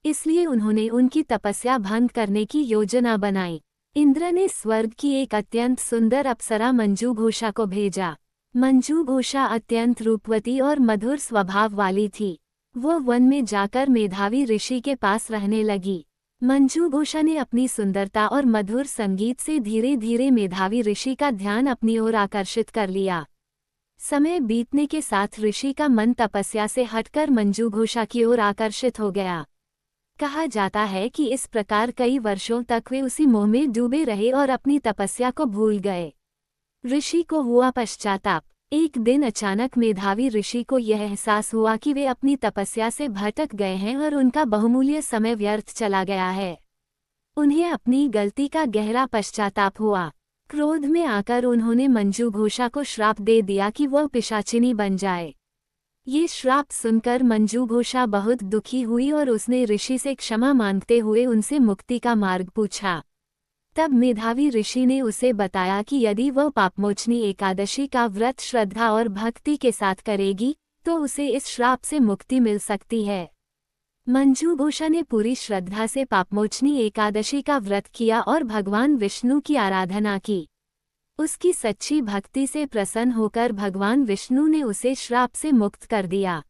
A: इसलिए उन्होंने उनकी तपस्या भंग करने की योजना बनाई। इंद्र ने स्वर्ग की एक अत्यंत सुंदर अप्सरा मंजू घोषा को भेजा। मंजू घोषा अत्यंत रूपवती और मधुर स्वभाव वाली थी। वो वन में जाकर मेधावी ऋषि के पास रहने लगी। मंजू घोषा ने अपनी सुंदरता और मधुर संगीत से धीरे धीरे मेधावी ऋषि का ध्यान अपनी ओर आकर्षित कर लिया। समय बीतने के साथ ऋषि का मन तपस्या से हटकर मंजू घोषा की ओर आकर्षित हो गया। कहा जाता है कि इस प्रकार कई वर्षों तक वे उसी मोह में डूबे रहे और अपनी तपस्या को भूल गए। ऋषि को हुआ पश्चाताप। एक दिन अचानक मेधावी ऋषि को यह एहसास हुआ कि वे अपनी तपस्या से भटक गए हैं और उनका बहुमूल्य समय व्यर्थ चला गया है। उन्हें अपनी गलती का गहरा पश्चाताप हुआ। क्रोध में आकर उन्होंने मंजू घोषा को श्राप दे दिया कि वह पिशाचिनी बन जाए। ये श्राप सुनकर मंजू घोषा बहुत दुखी हुई और उसने ऋषि से क्षमा मांगते हुए उनसे मुक्ति का मार्ग पूछा। तब मेधावी ऋषि ने उसे बताया कि यदि वह पापमोचनी एकादशी का व्रत श्रद्धा और भक्ति के साथ करेगी, तो उसे इस श्राप से मुक्ति मिल सकती है। मंजू घोषा ने पूरी श्रद्धा से पापमोचनी एकादशी का व्रत किया और भगवान विष्णु की आराधना की। उसकी सच्ची भक्ति से प्रसन्न होकर भगवान विष्णु ने उसे श्राप से मुक्त कर दिया।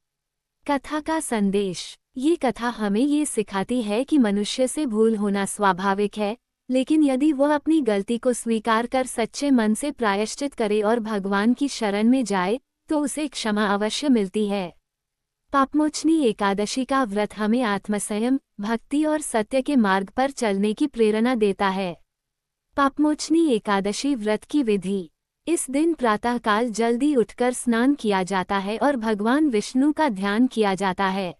A: कथा का संदेश। ये कथा हमें ये सिखाती है कि मनुष्य से भूल होना स्वाभाविक है, लेकिन यदि वह अपनी गलती को स्वीकार कर सच्चे मन से प्रायश्चित करे और भगवान की शरण में जाए, तो उसे क्षमा अवश्य मिलती है। पापमोचनी एकादशी का व्रत हमें आत्मसंयम, भक्ति और सत्य के मार्ग पर चलने की प्रेरणा देता है। पापमोचनी एकादशी व्रत की विधि। इस दिन प्रातःकाल जल्दी उठकर स्नान किया जाता है और भगवान विष्णु का ध्यान किया जाता है।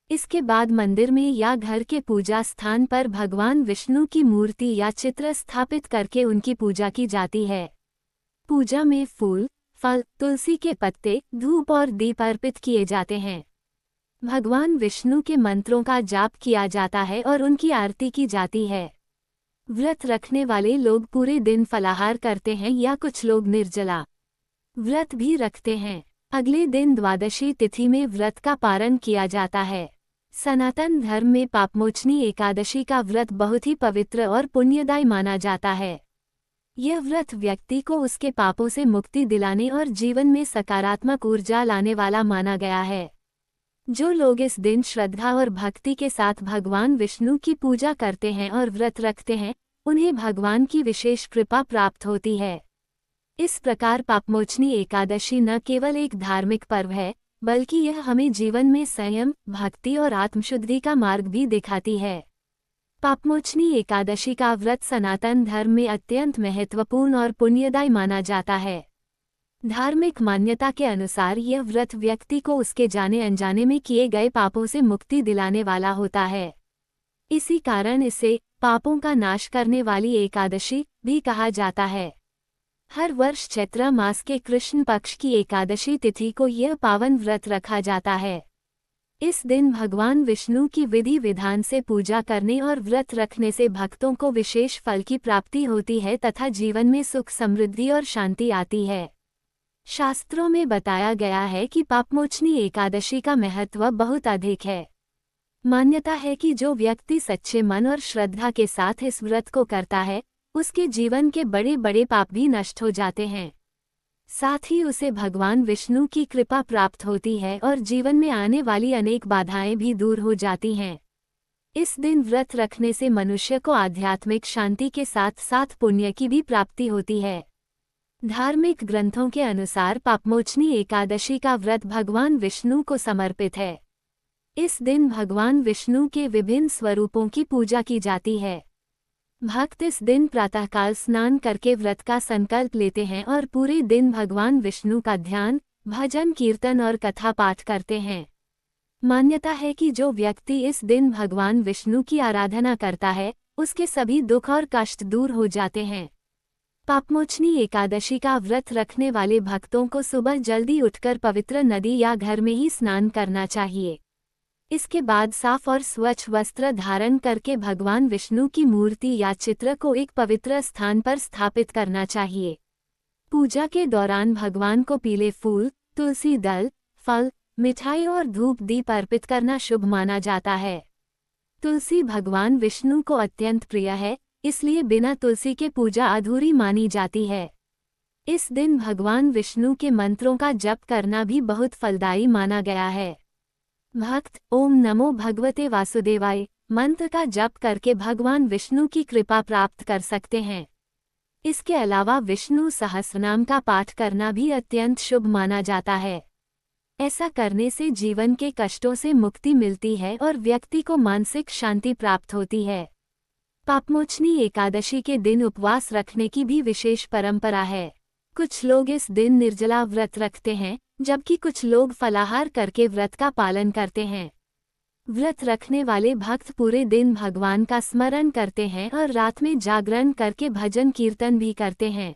A: इसके बाद मंदिर में या घर के पूजा स्थान पर भगवान विष्णु की मूर्ति या चित्र स्थापित करके उनकी पूजा की जाती है। पूजा में फूल, फल, तुलसी के पत्ते, धूप और दीप अर्पित किए जाते हैं। भगवान विष्णु के मंत्रों का जाप किया जाता है और उनकी आरती की जाती है। व्रत रखने वाले लोग पूरे दिन फलाहार करते हैं या कुछ लोग निर्जला व्रत भी रखते हैं। अगले दिन द्वादशी तिथि में व्रत का पारण किया जाता है। सनातन धर्म में पापमोचनी एकादशी का व्रत बहुत ही पवित्र और पुण्यदायी माना जाता है। यह व्रत व्यक्ति को उसके पापों से मुक्ति दिलाने और जीवन में सकारात्मक ऊर्जा लाने वाला माना गया है। जो लोग इस दिन श्रद्धा और भक्ति के साथ भगवान विष्णु की पूजा करते हैं और व्रत रखते हैं, उन्हें भगवान की विशेष कृपा प्राप्त होती है। इस प्रकार पापमोचनी एकादशी न केवल एक धार्मिक पर्व है, बल्कि यह हमें जीवन में संयम, भक्ति और आत्मशुद्धि का मार्ग भी दिखाती है। पापमोचनी एकादशी का व्रत सनातन धर्म में अत्यंत महत्वपूर्ण और पुण्यदायी माना जाता है। धार्मिक मान्यता के अनुसार यह व्रत व्यक्ति को उसके जाने अनजाने में किए गए पापों से मुक्ति दिलाने वाला होता है। इसी कारण इसे पापों का नाश करने वाली एकादशी भी कहा जाता है। हर वर्ष चैत्र मास के कृष्ण पक्ष की एकादशी तिथि को यह पावन व्रत रखा जाता है। इस दिन भगवान विष्णु की विधि विधान से पूजा करने और व्रत रखने से भक्तों को विशेष फल की प्राप्ति होती है तथा जीवन में सुख, समृद्धि और शांति आती है। शास्त्रों में बताया गया है कि पापमोचनी एकादशी का महत्व बहुत अधिक है। मान्यता है कि जो व्यक्ति सच्चे मन और श्रद्धा के साथ इस व्रत को करता है, उसके जीवन के बड़े बड़े पाप भी नष्ट हो जाते हैं। साथ ही उसे भगवान विष्णु की कृपा प्राप्त होती है और जीवन में आने वाली अनेक बाधाएं भी दूर हो जाती हैं। इस दिन व्रत रखने से मनुष्य को आध्यात्मिक शांति के साथ साथ पुण्य की भी प्राप्ति होती है। धार्मिक ग्रंथों के अनुसार पापमोचनी एकादशी का व्रत भगवान विष्णु को समर्पित है। इस दिन भगवान विष्णु के विभिन्न स्वरूपों की पूजा की जाती है। भक्त इस दिन प्रातःकाल स्नान करके व्रत का संकल्प लेते हैं और पूरे दिन भगवान विष्णु का ध्यान, भजन, कीर्तन और कथा पाठ करते हैं। मान्यता है कि जो व्यक्ति इस दिन भगवान विष्णु की आराधना करता है, उसके सभी दुख और कष्ट दूर हो जाते हैं। पापमोचनी एकादशी का व्रत रखने वाले भक्तों को सुबह जल्दी उठकर पवित्र नदी या घर में ही स्नान करना चाहिए। इसके बाद साफ और स्वच्छ वस्त्र धारण करके भगवान विष्णु की मूर्ति या चित्र को एक पवित्र स्थान पर स्थापित करना चाहिए। पूजा के दौरान भगवान को पीले फूल, तुलसी दल, फल, मिठाई और धूप दीप अर्पित करना शुभ माना जाता है। तुलसी भगवान विष्णु को अत्यंत प्रिय है, इसलिए बिना तुलसी के पूजा अधूरी मानी जाती है। इस दिन भगवान विष्णु के मंत्रों का जप करना भी बहुत फलदायी माना गया है। भक्त ओम नमो भगवते वासुदेवाय मंत्र का जप करके भगवान विष्णु की कृपा प्राप्त कर सकते हैं। इसके अलावा विष्णु सहस्रनाम का पाठ करना भी अत्यंत शुभ माना जाता है। ऐसा करने से जीवन के कष्टों से मुक्ति मिलती है और व्यक्ति को मानसिक शांति प्राप्त होती है। पापमोचनी एकादशी के दिन उपवास रखने की भी विशेष परंपरा है। कुछ लोग इस दिन निर्जला व्रत रखते हैं, जबकि कुछ लोग फलाहार करके व्रत का पालन करते हैं। व्रत रखने वाले भक्त पूरे दिन भगवान का स्मरण करते हैं और रात में जागरण करके भजन कीर्तन भी करते हैं।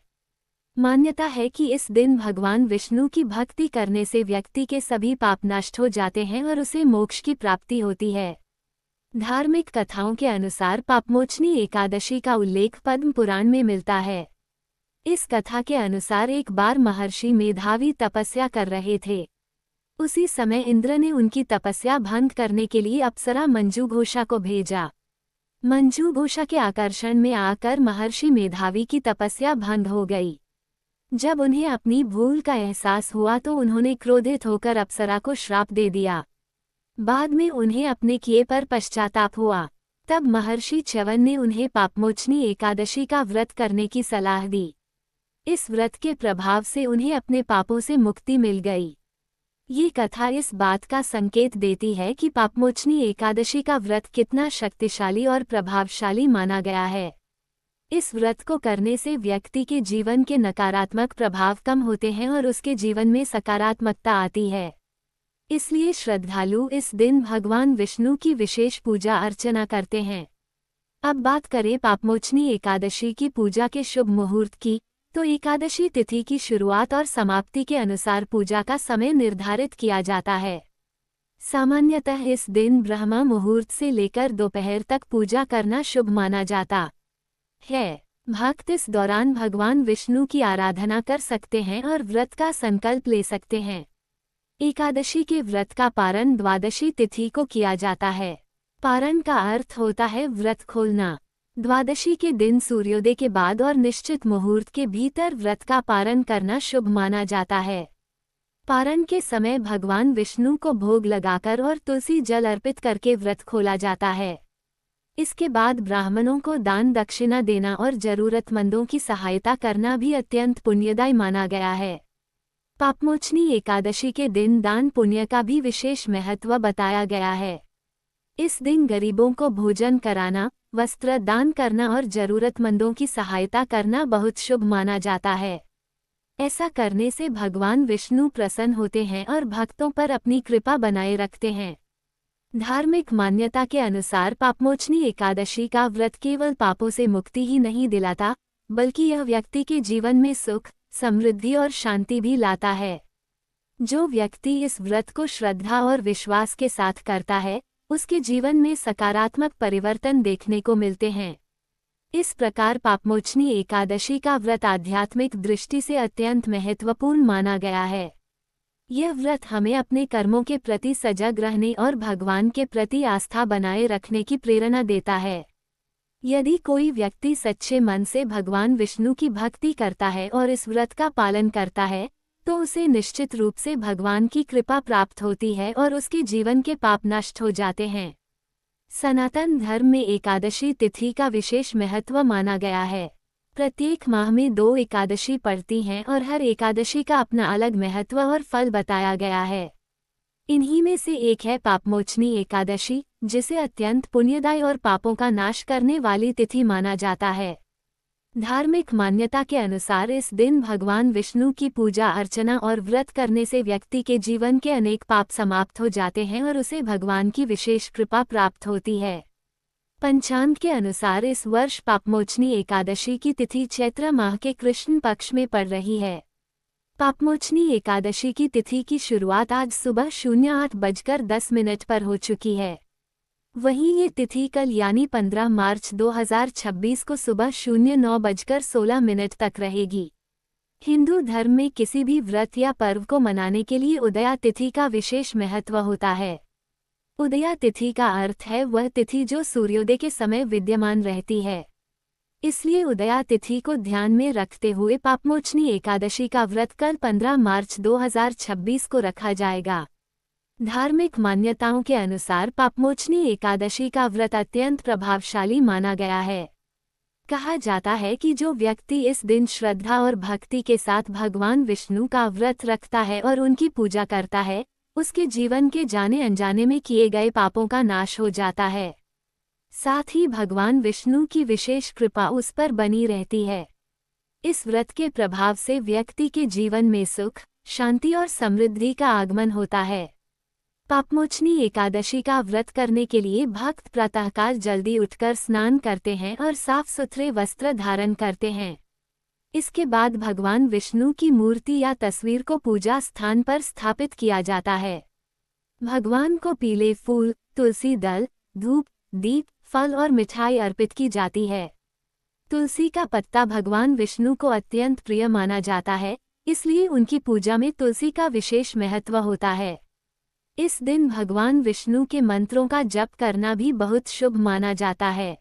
A: मान्यता है कि इस दिन भगवान विष्णु की भक्ति करने से व्यक्ति के सभी पाप नष्ट हो जाते हैं और उसे मोक्ष की प्राप्ति होती है। धार्मिक कथाओं के अनुसार पापमोचनी एकादशी का उल्लेख पद्म पुराण में मिलता है। इस कथा के अनुसार एक बार महर्षि मेधावी तपस्या कर रहे थे। उसी समय इंद्र ने उनकी तपस्या भंग करने के लिए अप्सरा मंजूघोषा को भेजा। मंजूघोषा के आकर्षण में आकर महर्षि मेधावी की तपस्या भंग हो गई। जब उन्हें अपनी भूल का एहसास हुआ तो उन्होंने क्रोधित होकर अप्सरा को श्राप दे दिया। बाद में उन्हें अपने किए पर पश्चाताप हुआ। तब महर्षि च्यवन ने उन्हें पापमोचनी एकादशी का व्रत करने की सलाह दी। इस व्रत के प्रभाव से उन्हें अपने पापों से मुक्ति मिल गई। ये कथा इस बात का संकेत देती है कि पापमोचनी एकादशी का व्रत कितना शक्तिशाली और प्रभावशाली माना गया है। इस व्रत को करने से व्यक्ति के जीवन के नकारात्मक प्रभाव कम होते हैं और उसके जीवन में सकारात्मकता आती है। इसलिए श्रद्धालु इस दिन भगवान विष्णु की विशेष पूजा अर्चना करते हैं। अब बात करें पापमोचनी एकादशी की पूजा के शुभ मुहूर्त की, तो एकादशी तिथि की शुरुआत और समाप्ति के अनुसार पूजा का समय निर्धारित किया जाता है। सामान्यतः इस दिन ब्रह्म मुहूर्त से लेकर दोपहर तक पूजा करना शुभ माना जाता है। भक्त इस दौरान भगवान विष्णु की आराधना कर सकते हैं और व्रत का संकल्प ले सकते हैं। एकादशी के व्रत का पारण द्वादशी तिथि को किया जाता है। पारण का अर्थ होता है व्रत खोलना। द्वादशी के दिन सूर्योदय के बाद और निश्चित मुहूर्त के भीतर व्रत का पारण करना शुभ माना जाता है। पारण के समय भगवान विष्णु को भोग लगाकर और तुलसी जल अर्पित करके व्रत खोला जाता है। इसके बाद ब्राह्मणों को दान दक्षिणा देना और जरूरतमंदों की सहायता करना भी अत्यंत पुण्यदायी माना गया है। पापमोचनी एकादशी के दिन दान पुण्य का भी विशेष महत्व बताया गया है। इस दिन गरीबों को भोजन कराना, वस्त्र दान करना और जरूरतमंदों की सहायता करना बहुत शुभ माना जाता है। ऐसा करने से भगवान विष्णु प्रसन्न होते हैं और भक्तों पर अपनी कृपा बनाए रखते हैं। धार्मिक मान्यता के अनुसार पापमोचनी एकादशी का व्रत केवल पापों से मुक्ति ही नहीं दिलाता, बल्कि यह व्यक्ति के जीवन में सुख, समृद्धि और शांति भी लाता है। जो व्यक्ति इस व्रत को श्रद्धा और विश्वास के साथ करता है, उसके जीवन में सकारात्मक परिवर्तन देखने को मिलते हैं। इस प्रकार पापमोचनी एकादशी का व्रत आध्यात्मिक दृष्टि से अत्यंत महत्वपूर्ण माना गया है। यह व्रत हमें अपने कर्मों के प्रति सजग रहने और भगवान के प्रति आस्था बनाए रखने की प्रेरणा देता है। यदि कोई व्यक्ति सच्चे मन से भगवान विष्णु की भक्ति करता है और इस व्रत का पालन करता है, तो उसे निश्चित रूप से भगवान की कृपा प्राप्त होती है और उसके जीवन के पाप नष्ट हो जाते हैं। सनातन धर्म में एकादशी तिथि का विशेष महत्व माना गया है। प्रत्येक माह में 2 एकादशी पड़ती हैं और हर एकादशी का अपना अलग महत्व और फल बताया गया है। इन्हीं में से एक है पापमोचनी एकादशी, जिसे अत्यंत पुण्यदायी और पापों का नाश करने वाली तिथि माना जाता है। धार्मिक मान्यता के अनुसार इस दिन भगवान विष्णु की पूजा अर्चना और व्रत करने से व्यक्ति के जीवन के अनेक पाप समाप्त हो जाते हैं और उसे भगवान की विशेष कृपा प्राप्त होती है। पंचांग के अनुसार इस वर्ष पापमोचनी एकादशी की तिथि चैत्र माह के कृष्ण पक्ष में पड़ रही है। पापमोचनी एकादशी की तिथि की शुरुआत आज सुबह 08:10 पर हो चुकी है। वहीं ये तिथि कल यानी 15 मार्च 2026 को सुबह 09:16 तक रहेगी। हिंदू धर्म में किसी भी व्रत या पर्व को मनाने के लिए उदया तिथि का विशेष महत्व होता है। उदया तिथि का अर्थ है वह तिथि जो सूर्योदय के समय विद्यमान रहती है। इसलिए उदया तिथि को ध्यान में रखते हुए पापमोचनी एकादशी का व्रत कल 15 मार्च 2026 को रखा जाएगा। धार्मिक मान्यताओं के अनुसार पापमोचनी एकादशी का व्रत अत्यंत प्रभावशाली माना गया है। कहा जाता है कि जो व्यक्ति इस दिन श्रद्धा और भक्ति के साथ भगवान विष्णु का व्रत रखता है और उनकी पूजा करता है, उसके जीवन के जाने अनजाने में किए गए पापों का नाश हो जाता है। साथ ही भगवान विष्णु की विशेष कृपा उस पर बनी रहती है। इस व्रत के प्रभाव से व्यक्ति के जीवन में सुख, शांति और समृद्धि का आगमन होता है। पापमोचनी एकादशी का व्रत करने के लिए भक्त प्रातःकाल जल्दी उठकर स्नान करते हैं और साफ सुथरे वस्त्र धारण करते हैं। इसके बाद भगवान विष्णु की मूर्ति या तस्वीर को पूजा स्थान पर स्थापित किया जाता है। भगवान को पीले फूल, तुलसी दल, धूप, दीप, फल और मिठाई अर्पित की जाती है। तुलसी का पत्ता भगवान विष्णु को अत्यंत प्रिय माना जाता है, इसलिए उनकी पूजा में तुलसी का विशेष महत्व होता है। इस दिन भगवान विष्णु के मंत्रों का जप करना भी बहुत शुभ माना जाता है।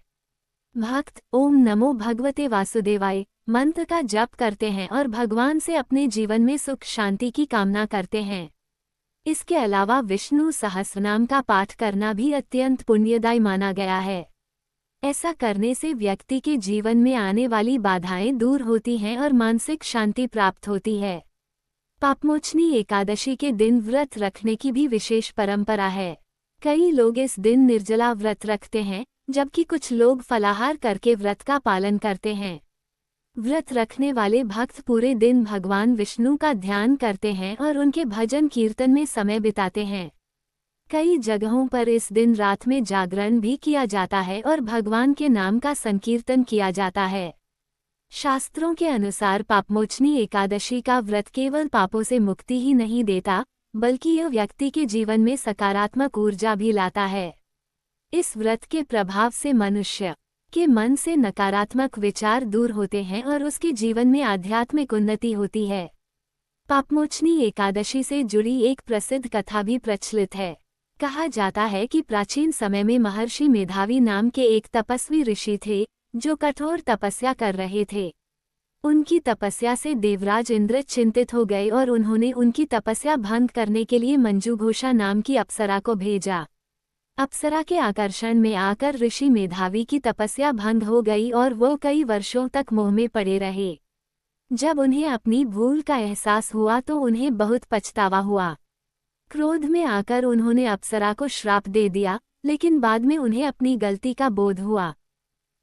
A: भक्त ओम नमो भगवते वासुदेवाय मंत्र का जप करते हैं और भगवान से अपने जीवन में सुख शांति की कामना करते हैं। इसके अलावा विष्णु सहस्रनाम का पाठ करना भी अत्यंत पुण्यदायी माना गया है। ऐसा करने से व्यक्ति के जीवन में आने वाली बाधाएं दूर होती हैं और मानसिक शांति प्राप्त होती है। पापमोचनी एकादशी के दिन व्रत रखने की भी विशेष परंपरा है। कई लोग इस दिन निर्जला व्रत रखते हैं, जबकि कुछ लोग फलाहार करके व्रत का पालन करते हैं। व्रत रखने वाले भक्त पूरे दिन भगवान विष्णु का ध्यान करते हैं और उनके भजन कीर्तन में समय बिताते हैं। कई जगहों पर इस दिन रात में जागरण भी किया जाता है और भगवान के नाम का संकीर्तन किया जाता है। शास्त्रों के अनुसार पापमोचनी एकादशी का व्रत केवल पापों से मुक्ति ही नहीं देता, बल्कि यह व्यक्ति के जीवन में सकारात्मक ऊर्जा भी लाता है। इस व्रत के प्रभाव से मनुष्य के मन से नकारात्मक विचार दूर होते हैं और उसके जीवन में आध्यात्मिक उन्नति होती है। पापमोचनी एकादशी से जुड़ी एक प्रसिद्ध कथा भी प्रचलित है। कहा जाता है कि प्राचीन समय में महर्षि मेधावी नाम के एक तपस्वी ऋषि थे, जो कठोर तपस्या कर रहे थे। उनकी तपस्या से देवराज इंद्र चिंतित हो गए और उन्होंने उनकी तपस्या भंग करने के लिए मंजूघोषा नाम की अप्सरा को भेजा। अप्सरा के आकर्षण में आकर ऋषि मेधावी की तपस्या भंग हो गई और वो कई वर्षों तक मोह में पड़े रहे। जब उन्हें अपनी भूल का एहसास हुआ तो उन्हें बहुत पछतावा हुआ। क्रोध में आकर उन्होंने अप्सरा को श्राप दे दिया, लेकिन बाद में उन्हें अपनी गलती का बोध हुआ।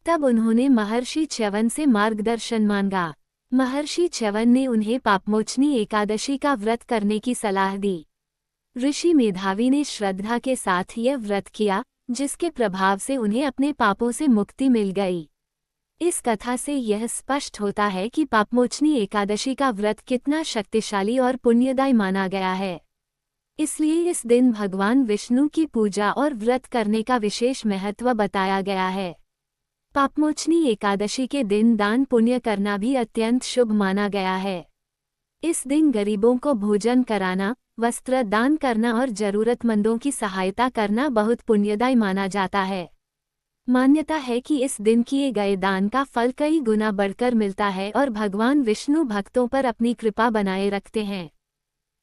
A: तब उन्होंने महर्षि च्यवन से मार्गदर्शन मांगा। महर्षि च्यवन ने उन्हें पापमोचनी एकादशी का व्रत करने की सलाह दी। ऋषि मेधावी ने श्रद्धा के साथ यह व्रत किया, जिसके प्रभाव से उन्हें अपने पापों से मुक्ति मिल गई। इस कथा से यह स्पष्ट होता है कि पापमोचनी एकादशी का व्रत कितना शक्तिशाली और पुण्यदायी माना गया है। इसलिए इस दिन भगवान विष्णु की पूजा और व्रत करने का विशेष महत्व बताया गया है। पापमोचनी एकादशी के दिन दान पुण्य करना भी अत्यंत शुभ माना गया है। इस दिन गरीबों को भोजन कराना, वस्त्र दान करना और जरूरतमंदों की सहायता करना बहुत पुण्यदायी माना जाता है। मान्यता है कि इस दिन किए गए दान का फल कई गुना बढ़कर मिलता है और भगवान विष्णु भक्तों पर अपनी कृपा बनाए रखते हैं।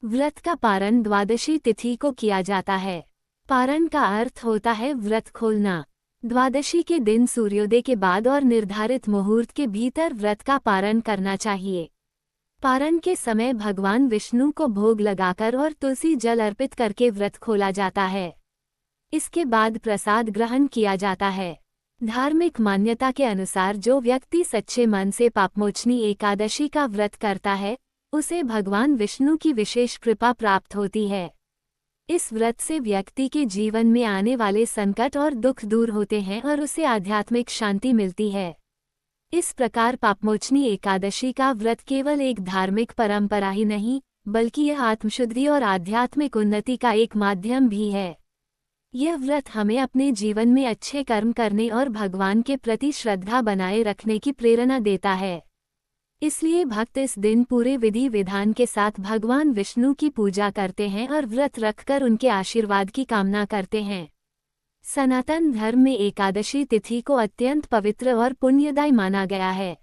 A: व्रत का पारण द्वादशी तिथि को किया जाता है। पारण का अर्थ होता है व्रत खोलना। द्वादशी के दिन सूर्योदय के बाद और निर्धारित मुहूर्त के भीतर व्रत का पारण करना चाहिए। पारण के समय भगवान विष्णु को भोग लगाकर और तुलसी जल अर्पित करके व्रत खोला जाता है। इसके बाद प्रसाद ग्रहण किया जाता है। धार्मिक मान्यता के अनुसार जो व्यक्ति सच्चे मन से पापमोचनी एकादशी का व्रत करता है, उसे भगवान विष्णु की विशेष कृपा प्राप्त होती है। इस व्रत से व्यक्ति के जीवन में आने वाले संकट और दुख दूर होते हैं और उसे आध्यात्मिक शांति मिलती है। इस प्रकार पापमोचनी एकादशी का व्रत केवल एक धार्मिक परंपरा ही नहीं, बल्कि यह आत्मशुद्धि और आध्यात्मिक उन्नति का एक माध्यम भी है। यह व्रत हमें अपने जीवन में अच्छे कर्म करने और भगवान के प्रति श्रद्धा बनाए रखने की प्रेरणा देता है। इसलिए भक्त इस दिन पूरे विधि विधान के साथ भगवान विष्णु की पूजा करते हैं और व्रत रखकर उनके आशीर्वाद की कामना करते हैं। सनातन धर्म में एकादशी तिथि को अत्यंत पवित्र और पुण्यदायी माना गया है।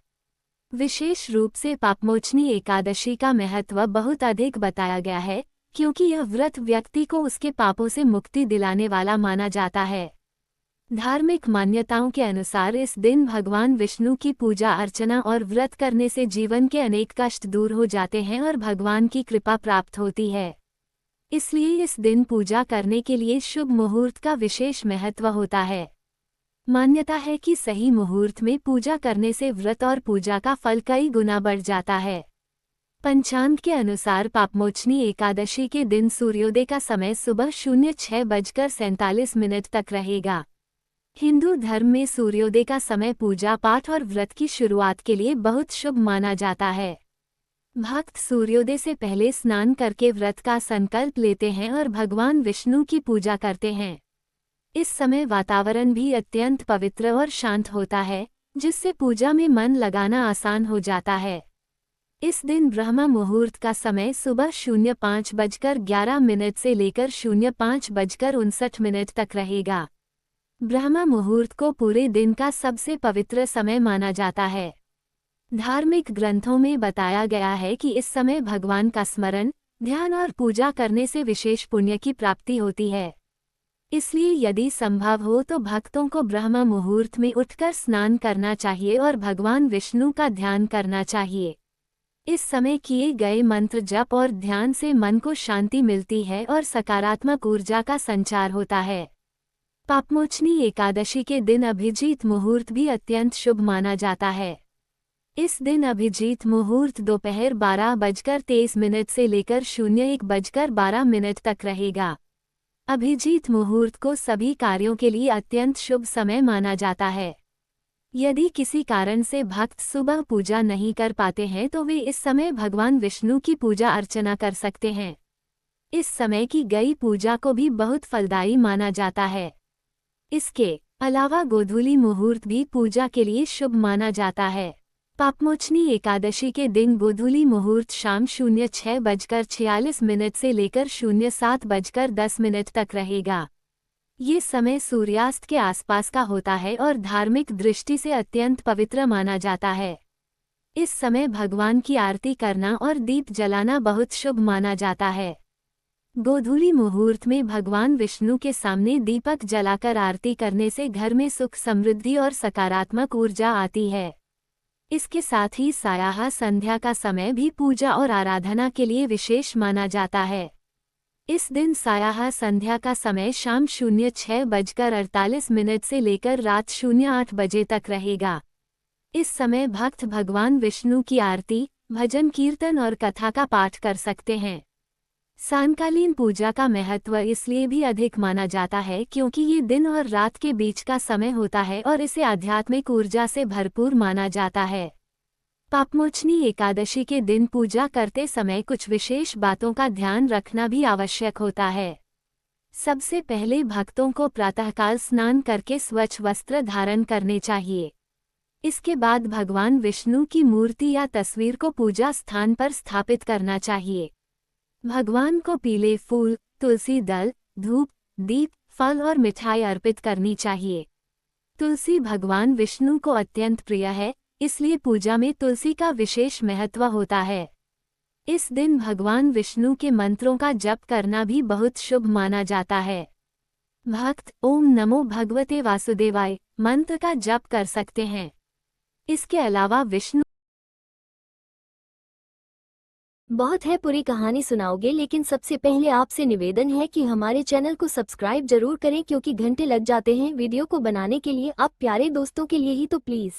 A: विशेष रूप से पापमोचनी एकादशी का महत्व बहुत अधिक बताया गया है, क्योंकि यह व्रत व्यक्ति को उसके पापों से मुक्ति दिलाने वाला माना जाता है। धार्मिक मान्यताओं के अनुसार इस दिन भगवान विष्णु की पूजा अर्चना और व्रत करने से जीवन के अनेक कष्ट दूर हो जाते हैं और भगवान की कृपा प्राप्त होती है। इसलिए इस दिन पूजा करने के लिए शुभ मुहूर्त का विशेष महत्व होता है। मान्यता है कि सही मुहूर्त में पूजा करने से व्रत और पूजा का फल कई गुना बढ़ जाता है। पंचांग के अनुसार पापमोचनी एकादशी के दिन सूर्योदय का समय सुबह 06:47 तक रहेगा। हिंदू धर्म में सूर्योदय का समय पूजा पाठ और व्रत की शुरुआत के लिए बहुत शुभ माना जाता है। भक्त सूर्योदय से पहले स्नान करके व्रत का संकल्प लेते हैं और भगवान विष्णु की पूजा करते हैं। इस समय वातावरण भी अत्यंत पवित्र और शांत होता है, जिससे पूजा में मन लगाना आसान हो जाता है। इस दिन ब्रह्म मुहूर्त का समय सुबह 05:11 से लेकर 05:59 तक रहेगा। ब्रह्म मुहूर्त को पूरे दिन का सबसे पवित्र समय माना जाता है। धार्मिक ग्रंथों में बताया गया है कि इस समय भगवान का स्मरण, ध्यान और पूजा करने से विशेष पुण्य की प्राप्ति होती है। इसलिए यदि संभव हो तो भक्तों को ब्रह्म मुहूर्त में उठकर स्नान करना चाहिए और भगवान विष्णु का ध्यान करना चाहिए। इस समय किए गए मंत्र जप और ध्यान से मन को शांति मिलती है और सकारात्मक ऊर्जा का संचार होता है। पापमोचनी एकादशी के दिन अभिजीत मुहूर्त भी अत्यंत शुभ माना जाता है। इस दिन अभिजीत मुहूर्त दोपहर 12:23 से लेकर 01:12 तक रहेगा। अभिजीत मुहूर्त को सभी कार्यों के लिए अत्यंत शुभ समय माना जाता है। यदि किसी कारण से भक्त सुबह पूजा नहीं कर पाते हैं तो वे इस समय भगवान विष्णु की पूजा अर्चना कर सकते हैं। इस समय की गई पूजा को भी बहुत फलदायी माना जाता है। इसके अलावा गोधूली मुहूर्त भी पूजा के लिए शुभ माना जाता है। पापमोचनी एकादशी के दिन गोधूली मुहूर्त शाम 06:46 से लेकर 07:10 तक रहेगा। ये समय सूर्यास्त के आसपास का होता है और धार्मिक दृष्टि से अत्यंत पवित्र माना जाता है। इस समय भगवान की आरती करना और दीप जलाना बहुत शुभ माना जाता है। गोधूली मुहूर्त में भगवान विष्णु के सामने दीपक जलाकर आरती करने से घर में सुख समृद्धि और सकारात्मक ऊर्जा आती है। इसके साथ ही सायाह संध्या का समय भी पूजा और आराधना के लिए विशेष माना जाता है। इस दिन सायाह संध्या का समय शाम 06:48 से लेकर रात 08 बजे तक रहेगा। इस समय भक्त भगवान विष्णु की आरती, भजन कीर्तन और कथा का पाठ कर सकते हैं। सायंकालीन पूजा का महत्व इसलिए भी अधिक माना जाता है क्योंकि ये दिन और रात के बीच का समय होता है और इसे आध्यात्मिक ऊर्जा से भरपूर माना जाता है। पापमोचनी एकादशी के दिन पूजा करते समय कुछ विशेष बातों का ध्यान रखना भी आवश्यक होता है। सबसे पहले भक्तों को प्रातःकाल स्नान करके स्वच्छ वस्त्र धारण करने चाहिए। इसके बाद भगवान विष्णु की मूर्ति या तस्वीर को पूजा स्थान पर स्थापित करना चाहिए। भगवान को पीले फूल, तुलसी दल, धूप, दीप, फल और मिठाई अर्पित करनी चाहिए। तुलसी भगवान विष्णु को अत्यंत प्रिय है, इसलिए पूजा में तुलसी का विशेष महत्व होता है। इस दिन भगवान विष्णु के मंत्रों का जप करना भी बहुत शुभ माना जाता है। भक्त ओम नमो भगवते वासुदेवाय मंत्र का जप कर सकते हैं। इसके अलावा विष्णु
B: बहुत है पूरी कहानी सुनाओगे, लेकिन सबसे पहले आपसे निवेदन है कि हमारे चैनल को सब्सक्राइब जरूर करें क्योंकि घंटे लग जाते हैं वीडियो को बनाने के लिए, आप प्यारे दोस्तों के लिए ही तो प्लीज़।